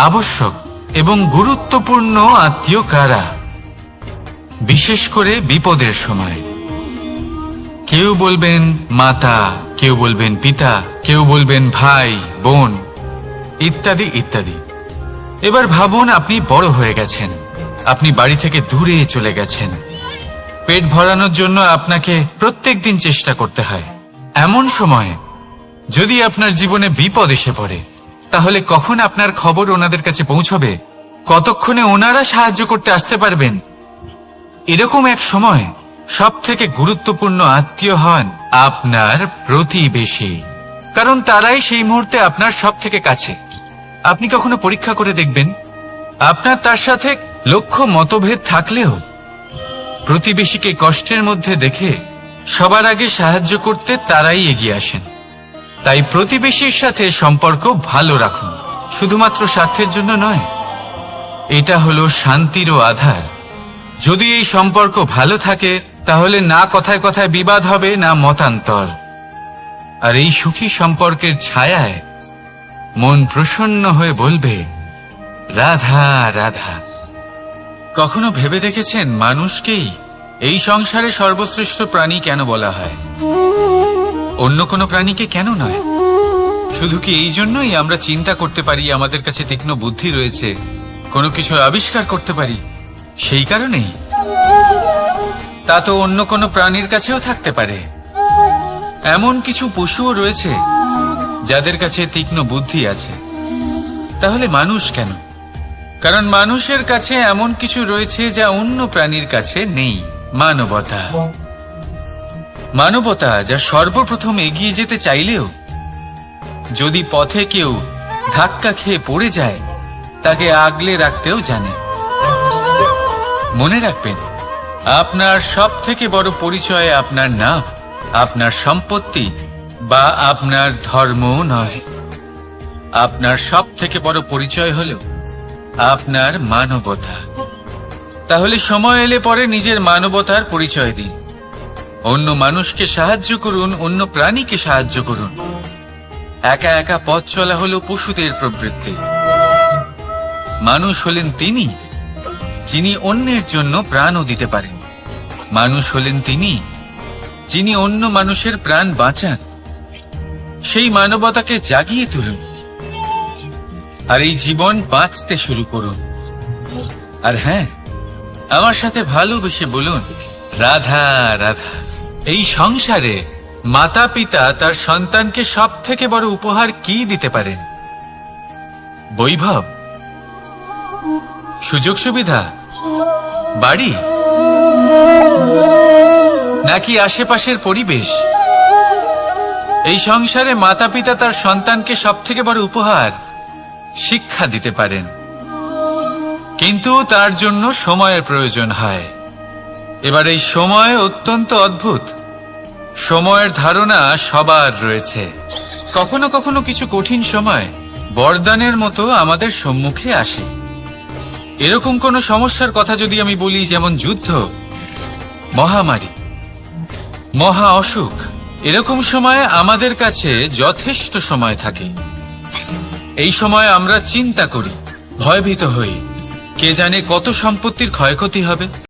আবশ্যক এবং গুরুত্বপূর্ণ আত্মীয় কারা, বিশেষ করে বিপদের সময়? কেউ বলবেন মাতা, কেউ বলবেন পিতা, কেউ বলবেন ভাই বোন, ইত্যাদি ইত্যাদি। এবার ভাবুন, আপনি বড় হয়ে গেছেন, আপনি বাড়ি থেকে দূরে চলে গেছেন, পেট ভরানোর জন্য আপনাকে প্রত্যেকদিন চেষ্টা করতে হয়। এমন সময় যদি আপনার জীবনে বিপদ এসে পড়ে, তাহলে কখন আপনার খবর ওনাদের কাছে পৌঁছবে? কতক্ষণে ওনারা সাহায্য করতে আসতে পারবেন? এরকম এক সময় সব থেকে গুরুত্বপূর্ণ আত্মীয় হন আপনার প্রতিবেশী, কারণ তারাই সেই মুহূর্তে আপনার সব থেকে কাছে। আপনি কখনো পরীক্ষা করে দেখবেন, আপনার তার সাথে লক্ষ্য মতভেদ থাকলেও প্রতিবেশীকে কষ্টের মধ্যে দেখে সবার আগে সাহায্য করতে তারাই এগিয়ে আসেন। তাই প্রতিবেশীর সাথে সম্পর্ক ভালো রাখুন, শুধুমাত্র স্বার্থের জন্য নয়। এটা হলো শান্তিরও আধার। যদি এই সম্পর্ক ভালো থাকে, তাহলে না কথায় কথায় বিবাদ হবে, না মতান্তর। আর এই সুখী সম্পর্কের ছায়ায় মন প্রসন্ন হয়ে বলবে, রাধা রাধা। কখনো ভেবে দেখেছেন, মানুষকেই এই সংসারে সর্বশ্রেষ্ঠ প্রাণী কেন বলা হয়? অন্য কোনো প্রাণীকে কেন নয়? শুধু কি এই জন্যই আমরা চিন্তা করতে পারি, আমাদের কাছে তীক্ষ্ণ বুদ্ধি রয়েছে, কোনো কিছু আবিষ্কার করতে পারি, সেই কারণেই? তা তো অন্য কোনো প্রাণীর কাছেও থাকতে পারে। এমন কিছু পশুও রয়েছে যাদের কাছে তীক্ষ্ণ বুদ্ধি আছে। তাহলে মানুষ কেন? কারণ মানুষের কাছে এমন কিছু রয়েছে যা অন্য প্রাণীর কাছে নেই, মানবতা। মানবতা যা সর্বপ্রথম এগিয়ে যেতে চাইলেও যদি পথে কেউ ধাক্কা খেয়ে পড়ে যায়, তাকে আগলে রাখতেও জানে। মনে রাখবেন, আপনার সব থেকে বড় পরিচয় আপনার নাম, আপনার সম্পত্তি বা আপনার ধর্মও নয়। আপনার সব থেকে বড় পরিচয় হলো আপনার মানবতা। তাহলে সময় এলে পরে নিজের মানবতার পরিচয় দিন। অন্য মানুষকে সাহায্য করুন, অন্য প্রাণীকে সাহায্য করুন। একা একা পথ চলা হলো পশুদের প্রবৃত্তি। মানুষ হলেন তিনি যিনি অন্যের জন্য প্রাণও দিতে পারেন। মানুষ হলেন তিনি যিনি অন্য মানুষের প্রাণ বাঁচান। সেই মানবতাকে জাগিয়ে তুলুন আর এই জীবন বাঁচতে শুরু করুন। আর হ্যাঁ, আমার সাথে ভালোবেসে বলুন, রাধা রাধা। এই সংসারে মাতা পিতা তার সন্তানকে সব থেকে বড় উপহার কি দিতে পারেন? বৈভব, সুযোগ সুবিধা, বাড়ি, নাকি আশেপাশের পরিবেশ? এই সংসারে মাতা পিতা তার সন্তানকে সব থেকে বড় উপহার শিক্ষা দিতে পারেন, কিন্তু তার জন্য সময়ের প্রয়োজন হয়। এবার এই সময় অত্যন্ত অদ্ভুত। সময়ের ধারণা সবার রয়েছে। কখনো কখনো কিছু কঠিন সময় বরদানের মতো আমাদের সম্মুখে আসে। এরকম কোন সমস্যার কথা যদি আমি বলি, যেমন যুদ্ধ, মহামারী, মহা অসুখ, এরকম সময় আমাদের কাছে যথেষ্ট সময় থাকে। এই সময় আমরা চিন্তা করি, ভয়ভীত হই, কে জানে কত সম্পত্তির ক্ষয়ক্ষতি হবে।